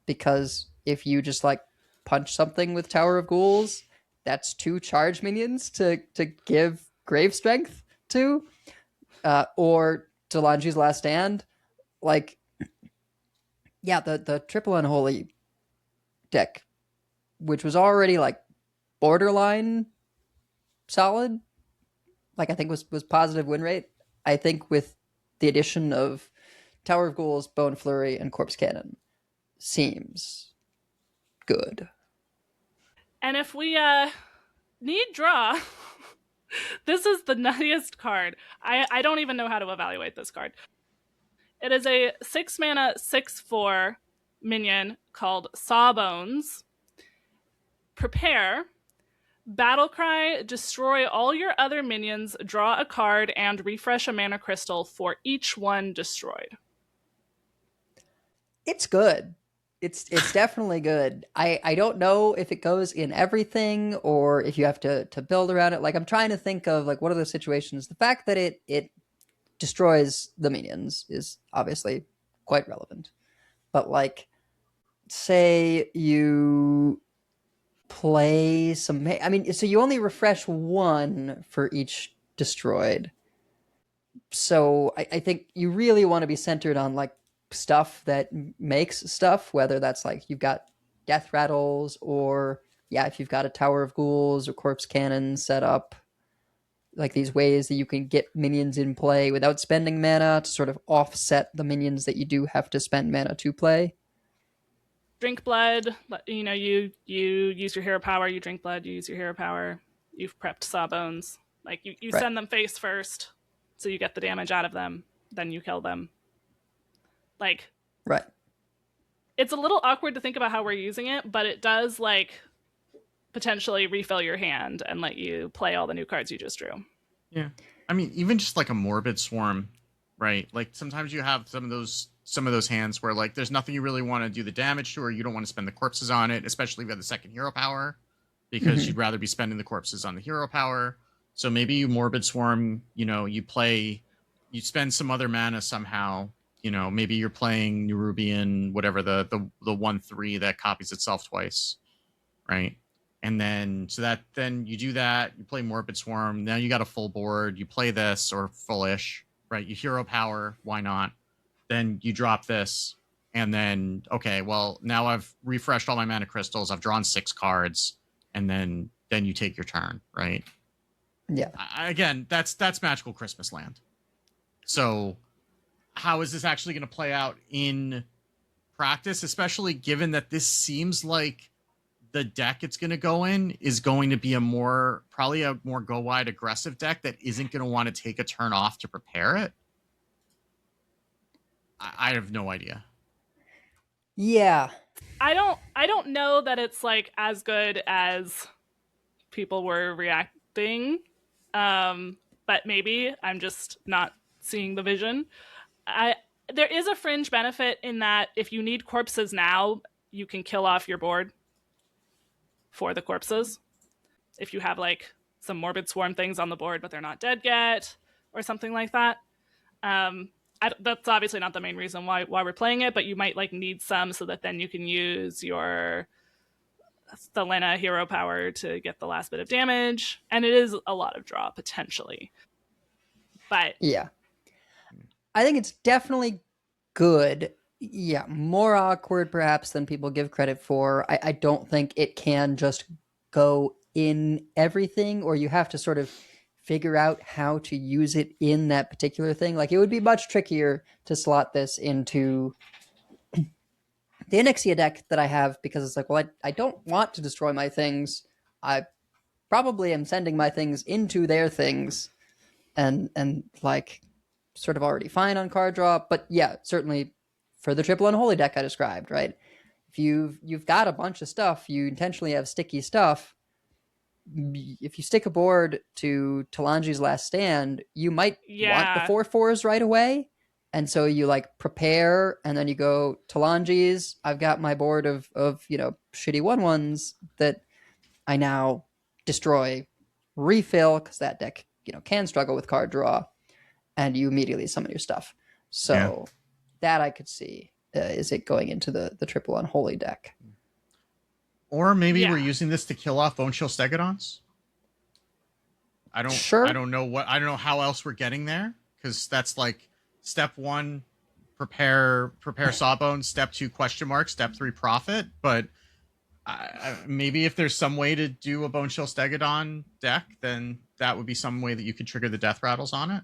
Because if you just like punch something with Tower of Ghouls, that's 2 charge minions to give grave strength to. Or Delange's Last Stand. Like, yeah, the triple unholy deck, which was already like borderline solid, like I think was positive win rate. I think with the addition of Tower of Ghouls, Bone Flurry, and Corpse Cannon seems good. And if we need draw, this is the nuttiest card. I don't even know how to evaluate this card. It is a 6 mana 6/4 minion called Sawbones. Prepare. Battlecry, destroy all your other minions, draw a card, and refresh a mana crystal for each one destroyed. It's good. It's definitely good. I don't know if it goes in everything or if you have to build around it. Like I'm trying to think of like what are the situations. The fact that it destroys the minions is obviously quite relevant. But like say you play some I mean, so you only refresh one for each destroyed. So I think you really want to be centered on like stuff that makes stuff, whether that's like you've got death rattles or yeah, if you've got a tower of ghouls or corpse cannon set up, like these ways that you can get minions in play without spending mana to sort of offset the minions that you do have to spend mana to play. Drink blood, you know, you use your hero power, you drink blood, you use your hero power, you've prepped sawbones. Like you Right. send them face first, so you get the damage out of them, then you kill them. Like, Right. it's a little awkward to think about how we're using it, but it does like potentially refill your hand and let you play all the new cards you just drew. Yeah. I mean, even just like a Morbid Swarm, right? Like sometimes you have some of those hands where like there's nothing you really want to do the damage to, or you don't want to spend the corpses on it, especially if you have the second hero power, because you'd rather be spending the corpses on the hero power. So maybe you Morbid Swarm, you know, you spend some other mana somehow. You know, maybe you're playing Nerubian, whatever the 1/3 that copies itself twice, right? And then then you do that, you play Morbid Swarm, now you got a full board, you play this or fullish, right? You hero power, why not? Then you drop this, and then okay, well now I've refreshed all my mana crystals, I've drawn 6 cards, and then you take your turn, right? Yeah. Again, that's Magical Christmas Land. So how is this actually going to play out in practice, especially given that this seems like the deck it's going to go in is going to be probably a more go wide aggressive deck that isn't going to want to take a turn off to prepare it? I have no idea. Yeah. I don't know that it's like as good as people were reacting. But maybe I'm just not seeing the vision. There is a fringe benefit in that if you need corpses now, you can kill off your board for the corpses. If you have like some Morbid Swarm things on the board, but they're not dead yet, or something like that. That's obviously not the main reason why we're playing it, but you might like need some so that then you can use your Thelena hero power to get the last bit of damage. And it is a lot of draw potentially. But yeah, I think it's definitely good. Yeah, more awkward perhaps than people give credit for. I don't think it can just go in everything, or you have to sort of figure out how to use it in that particular thing. Like it would be much trickier to slot this into the Onyxia deck that I have, because it's like, well, I don't want to destroy my things. I probably am sending my things into their things and like sort of already fine on card draw. But yeah, certainly for the triple unholy deck I described, right? If you've got a bunch of stuff, you intentionally have sticky stuff. If you stick a board to Talanji's Last Stand, you might want the 4/4s right away. And so you like prepare, and then you go Talanji's. I've got my board of shitty 1/1s that I now destroy, refill, because that deck can struggle with card draw, and you immediately summon your stuff. So that I could see is it going into the triple unholy deck. Or maybe we're using this to kill off Bone Chill Stegodons. I don't know how else we're getting there, because that's like step 1, prepare Sawbones. Step 2, question mark. Step 3, profit. But maybe if there's some way to do a Bone Chill Stegodon deck, then that would be some way that you could trigger the death rattles on it.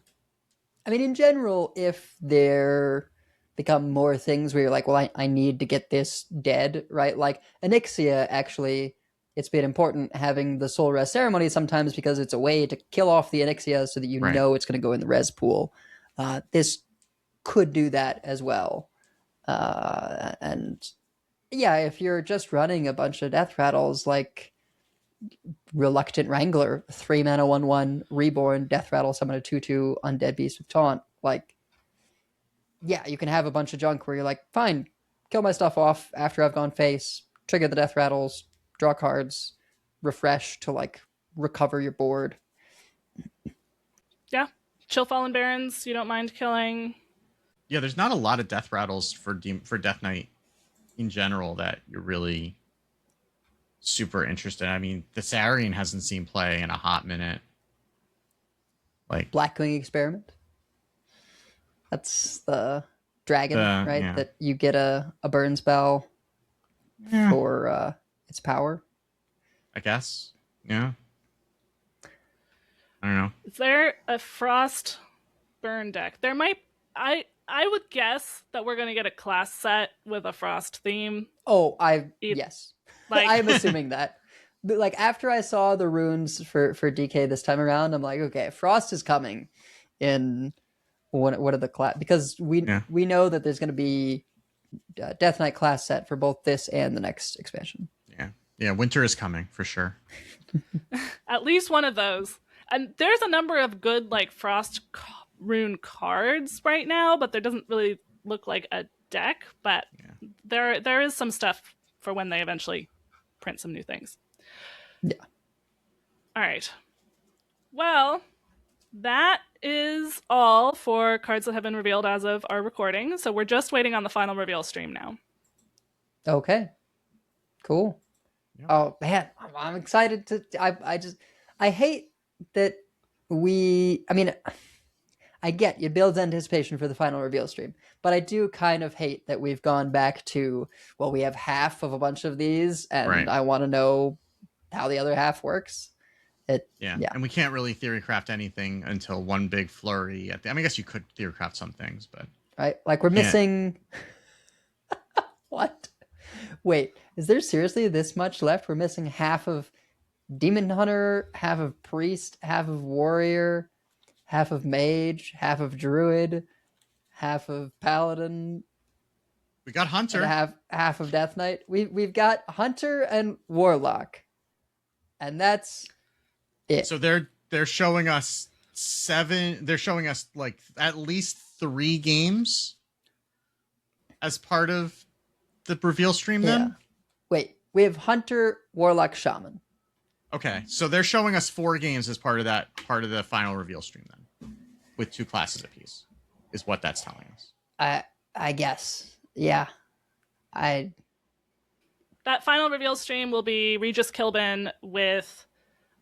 I mean, in general, if there become more things where you're like, well, I need to get this dead, right? Like Onyxia, actually, it's been important having the Soul Rest ceremony sometimes, because it's a way to kill off the Onyxia so that you know it's going to go in the res pool. This could do that as well. And yeah, if you're just running a bunch of death rattles, like Reluctant Wrangler, 3 mana 1/1 reborn death rattle, summon a 2/2 undead beast with taunt, like, yeah, you can have a bunch of junk where you're like, fine, kill my stuff off after I've gone face, trigger the death rattles, draw cards, refresh to like recover your board. Yeah. Chill Fallen Barons, you don't mind killing. Yeah, there's not a lot of death rattles for Death Knight in general that you're really super interested in. I mean, the Saurian hasn't seen play in a hot minute. Like Blackwing Experiment. That's the dragon, right? Yeah. That you get a burn spell for its power. I guess. Yeah. I don't know. Is there a Frost burn deck? There might. I would guess that we're gonna get a class set with a Frost theme. Oh, yes. Like I'm assuming that. But like after I saw the runes for DK this time around, I'm like, okay, Frost is coming in what are the class, because we know that there's going to be a Death Knight class set for both this and the next expansion. Yeah, winter is coming for sure. At least one of those. And there's a number of good like Frost rune cards right now, but there doesn't really look like a deck. But there is some stuff for when they eventually print some new things. Yeah. All right. Well, that is all for cards that have been revealed as of our recording. So we're just waiting on the final reveal stream now. Okay. Cool. Yeah. Oh man, I'm excited to. I hate that I get you build anticipation for the final reveal stream, but I do kind of hate that we've gone back to, well, we have half of a bunch of these, and I want to know how the other half works. And we can't really theorycraft anything until one big flurry. I guess you could theorycraft some things, but right, like we're missing. What? Wait, is there seriously this much left? We're missing half of Demon Hunter, half of Priest, half of Warrior, half of Mage, half of Druid, half of Paladin. We got Hunter. And half of Death Knight. We've got Hunter and Warlock, and that's it. So they're showing us 7. They're showing us like at least 3 games as part of the reveal stream. Then wait, we have Hunter, Warlock, Shaman. Okay, so they're showing us 4 games as part of the final reveal stream then, with 2 classes apiece, is what that's telling us. I guess, yeah. That final reveal stream will be Regis Kilbin with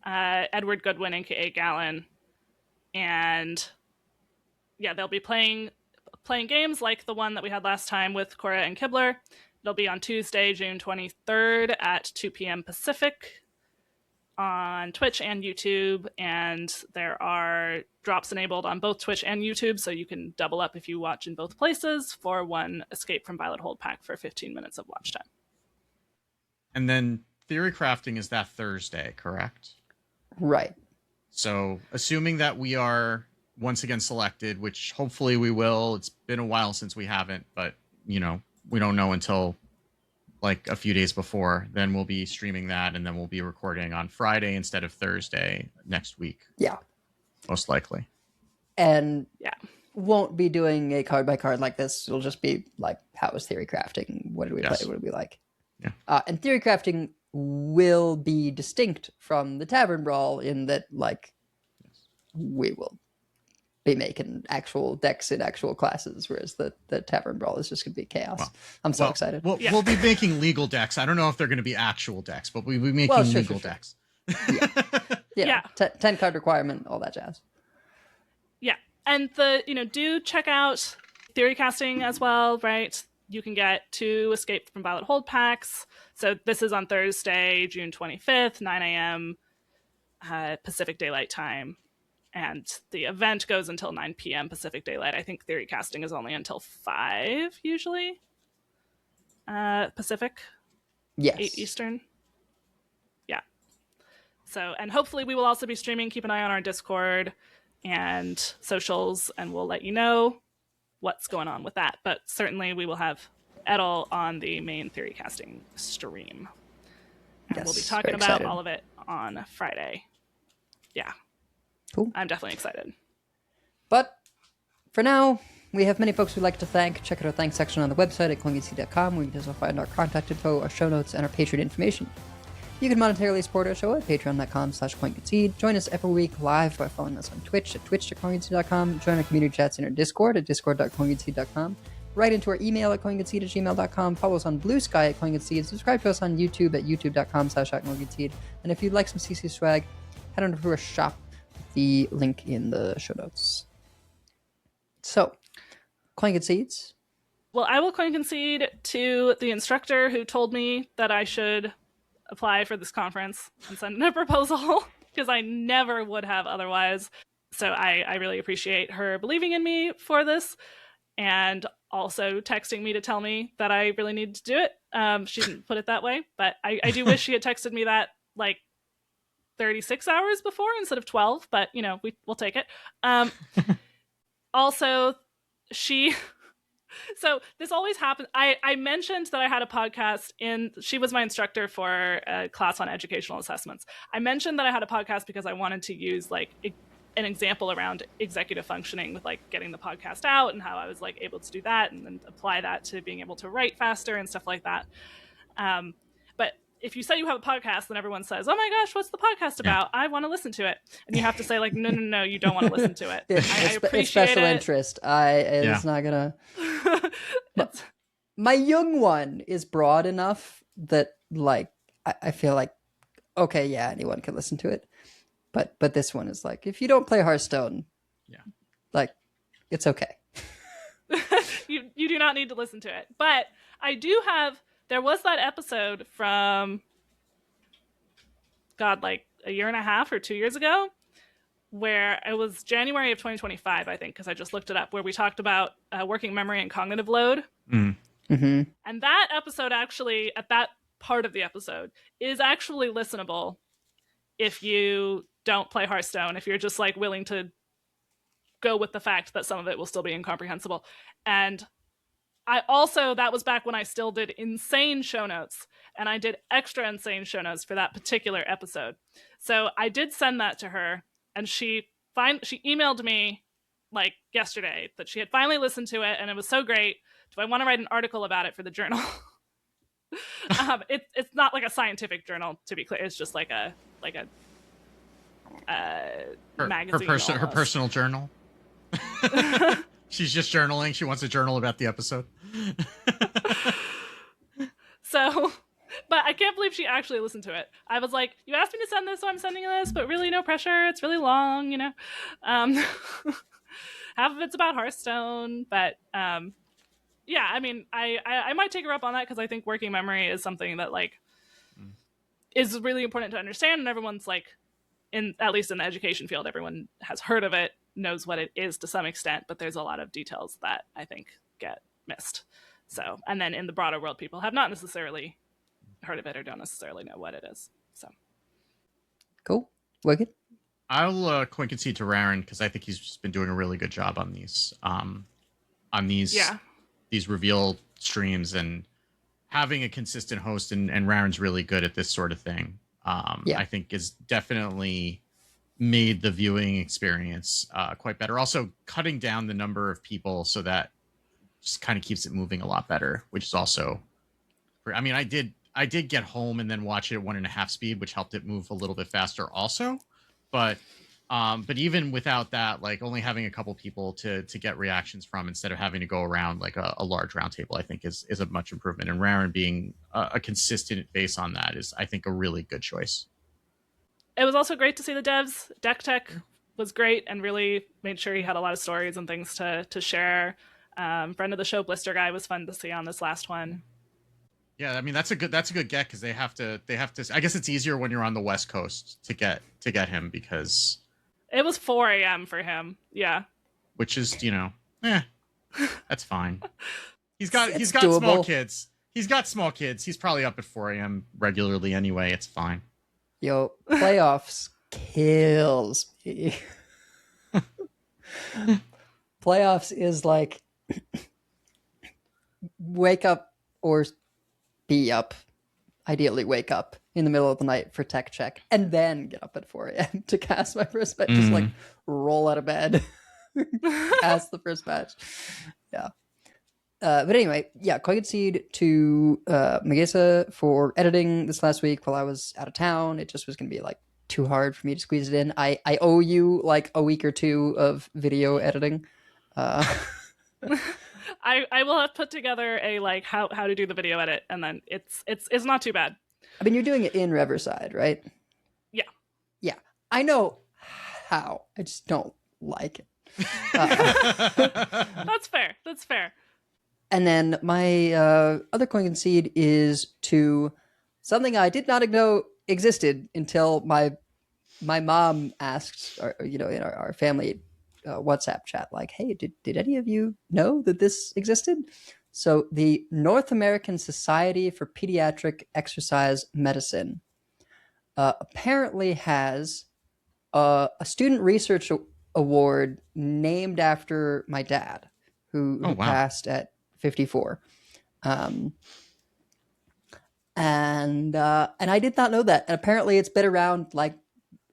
Edward Goodwin, aka Gallon, and they'll be playing games like the one that we had last time with Cora and Kibler. It'll be on Tuesday, June 23rd at 2 p.m. Pacific on Twitch and YouTube, and there are drops enabled on both Twitch and YouTube, so you can double up if you watch in both places for one Escape from Violet Hold pack for 15 minutes of watch time. And then theory crafting is that Thursday, correct? Right. So assuming that we are once again selected, which hopefully we will. It's been a while since we haven't, but we don't know until like a few days before. Then we'll be streaming that, and then we'll be recording on Friday instead of Thursday next week. Yeah. Most likely. And won't be doing a card by card like this. It'll just be like, how was theory crafting? What did we play? What did we like? Yeah. And theory crafting will be distinct from the Tavern Brawl in that, like, we will be making actual decks in actual classes, whereas the Tavern Brawl is just going to be chaos. I'm so excited. We'll be making legal decks. I don't know if they're going to be actual decks, but we'll be making legal decks. Yeah. 10 card requirement, all that jazz. Yeah. And do check out theory casting as well, right? You can get 2 Escape from Violet Hold packs. So this is on Thursday, June 25th, 9 a.m. Pacific Daylight Time. And the event goes until 9 p.m. Pacific Daylight. I think theory casting is only until 5, usually. Pacific? Yes. 8 Eastern? Yeah. So, and hopefully we will also be streaming. Keep an eye on our Discord and socials, and we'll let you know what's going on with that. But certainly we will have Edel on the main theory casting stream. And we'll be talking about all of it on Friday. Yeah. Cool. I'm definitely excited. But for now, We have many folks we'd like to thank. Check out our thanks section on the website at concede.com, where you can also find our contact info, our show notes, and our Patreon information. You can monetarily support our show at patreon.com/coinconcede. Join us every week live by following us on Twitch at twitch.coinconcede.com. Join our community chats in our Discord at discord.coinconcede.com. Write into our email at coinconcede@gmail.com. Follow us on Blue Sky at coinconcede. Subscribe to us on YouTube at youtube.com/coinconcede. And if you'd like some CC swag, head on to our shop. The link in the show notes. So, Coin Concedes. Well, I will coin concede to the instructor who told me that I should apply for this conference and send in a proposal, because I never would have otherwise. So I really appreciate her believing in me for this, and also texting me to tell me that I really need to do it. She didn't put it that way, but I do wish she had texted me that like 36 hours before instead of 12, but we'll take it. Also, so this always happens. I mentioned that I had a podcast she was my instructor for a class on educational assessments. I mentioned that I had a podcast because I wanted to use like an example around executive functioning with like getting the podcast out and how I was like able to do that and then apply that to being able to write faster and stuff like that. But if you say you have a podcast, then everyone says, "Oh my gosh, what's the podcast about? I want to listen to it." And you have to say like, no, you don't want to listen to it. I appreciate it's special it. interest. It's not gonna. My young one is broad enough that like I feel like okay, yeah, anyone can listen to it. But this one is like, if you don't play Hearthstone, like it's okay. you do not need to listen to it. But I do have. There was that episode from, God, like a year and a half or 2 years ago, where it was January of 2025, I think, because I just looked it up, where we talked about working memory and cognitive load. Mm-hmm. And that episode actually, at that part of the episode, is actually listenable if you don't play Hearthstone, if you're just like willing to go with the fact that some of it will still be incomprehensible. And that was back when I still did insane show notes, and I did extra insane show notes for that particular episode. So I did send that to her, and she emailed me like yesterday that she had finally listened to it, and it was so great. Do I want to write an article about it for the journal? It's not like a scientific journal, to be clear. It's just like a magazine. Her personal journal. She's just journaling. She wants a journal about the episode. So, but I can't believe she actually listened to it. I was like, you asked me to send this, so I'm sending this, but really no pressure. It's really long, half of it's about Hearthstone, but yeah, I mean, I might take her up on that, because I think working memory is something that like is really important to understand, and everyone's like, at least in the education field, everyone has heard of it, knows what it is to some extent, but there's a lot of details that I think get missed. So, and then in the broader world, people have not necessarily heard of it or don't necessarily know what it is. So, cool. Wicked. I'll coin concede to Raren, because I think he's just been doing a really good job on these reveal streams, and having a consistent host, and Raren's really good at this sort of thing. I think is definitely made the viewing experience quite better. Also cutting down the number of people so that just kind of keeps it moving a lot better, which is also, I mean, I did get home and then watch it at 1.5 speed, which helped it move a little bit faster also. But even without that, like only having a couple people to get reactions from instead of having to go around like a large round table, I think is a much improvement. And Raren being a consistent face on that is, I think, a really good choice. It was also great to see the devs. Deck Tech was great and really made sure he had a lot of stories and things to share. Friend of the show, Blister Guy, was fun to see on this last one. Yeah, I mean that's a good get, because they have to. I guess it's easier when you're on the West Coast to get him, because it was 4 a.m. for him. Yeah, which is that's fine. He's got doable. small kids. He's got small kids. He's probably up at 4 a.m. regularly anyway. It's fine. Yo, playoffs kills me. Playoffs is like wake up or be up. Ideally wake up in the middle of the night for tech check and then get up at 4 a.m. to cast my first bet. Just like roll out of bed. Past the first match. Yeah. But anyway, yeah, Concede to Magesa for editing this last week while I was out of town. It just was going to be like too hard for me to squeeze it in. I owe you like a week or two of video editing. I will have put together a like how to do the video edit, and then it's not too bad. I mean, you're doing it in Riverside, right? Yeah. Yeah. I know how. I just don't like it. That's fair. That's fair. And then my other Concede is to something I did not know existed until my mom asked, in our family WhatsApp chat, like, hey, did any of you know that this existed? So the North American Society for Pediatric Exercise Medicine apparently has a student research award named after my dad, who passed at 54. And I did not know that. And apparently it's been around like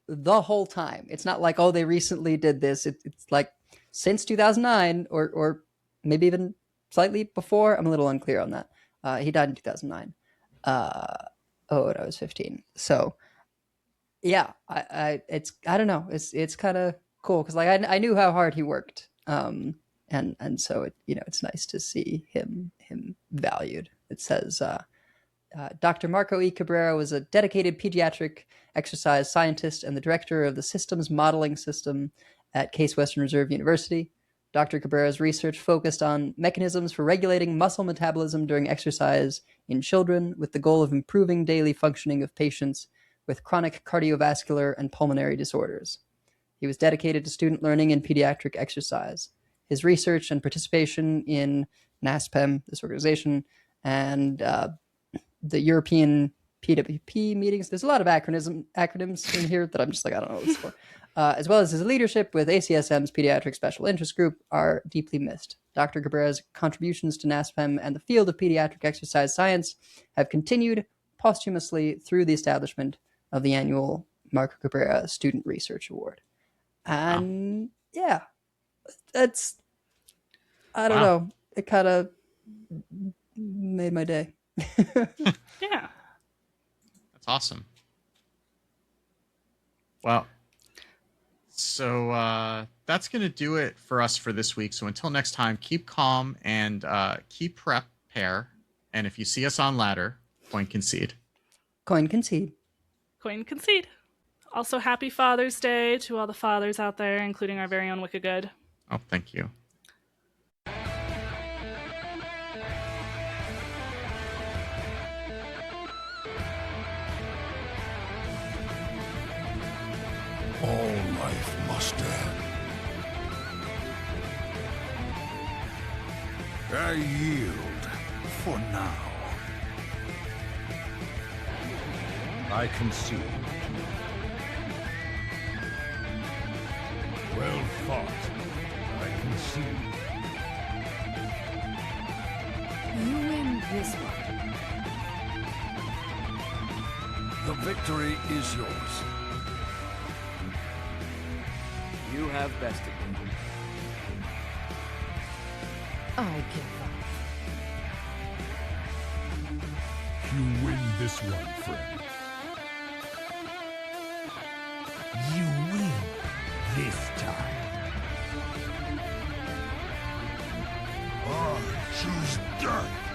the whole time. It's not like, oh, they recently did this. It's like since 2009 or maybe even slightly before. I'm a little unclear on that. He died in 2009. And I was 15. So yeah, I don't know. It's kind of cool. Cause like I knew how hard he worked. And so it's nice to see him valued. It says, Dr. Marco E. Cabrera was a dedicated pediatric exercise scientist and the director of the Systems Modeling System at Case Western Reserve University. Dr. Cabrera's research focused on mechanisms for regulating muscle metabolism during exercise in children with the goal of improving daily functioning of patients with chronic cardiovascular and pulmonary disorders. He was dedicated to student learning in pediatric exercise. His research and participation in NASPEM, this organization, and the European PWP meetings. There's a lot of acronyms in here that I'm just like, I don't know what it's for. As well as his leadership with ACSM's Pediatric Special Interest Group are deeply missed. Dr. Cabrera's contributions to NASPEM and the field of pediatric exercise science have continued posthumously through the establishment of the annual Marco Cabrera Student Research Award. And yeah, that's, I don't know. It kind of made my day. Yeah. That's awesome. Well, so that's going to do it for us for this week. So until next time, keep calm and keep prepare. And if you see us on ladder, coin concede. Coin concede. Coin concede. Also, happy Father's Day to all the fathers out there, including our very own Wickagood. Oh, thank you. All life must end. I yield for now. I concede. Well fought. I concede. You win this one. The victory is yours. You have bested me. I give up. You win this one, friend. You win this time. I choose death.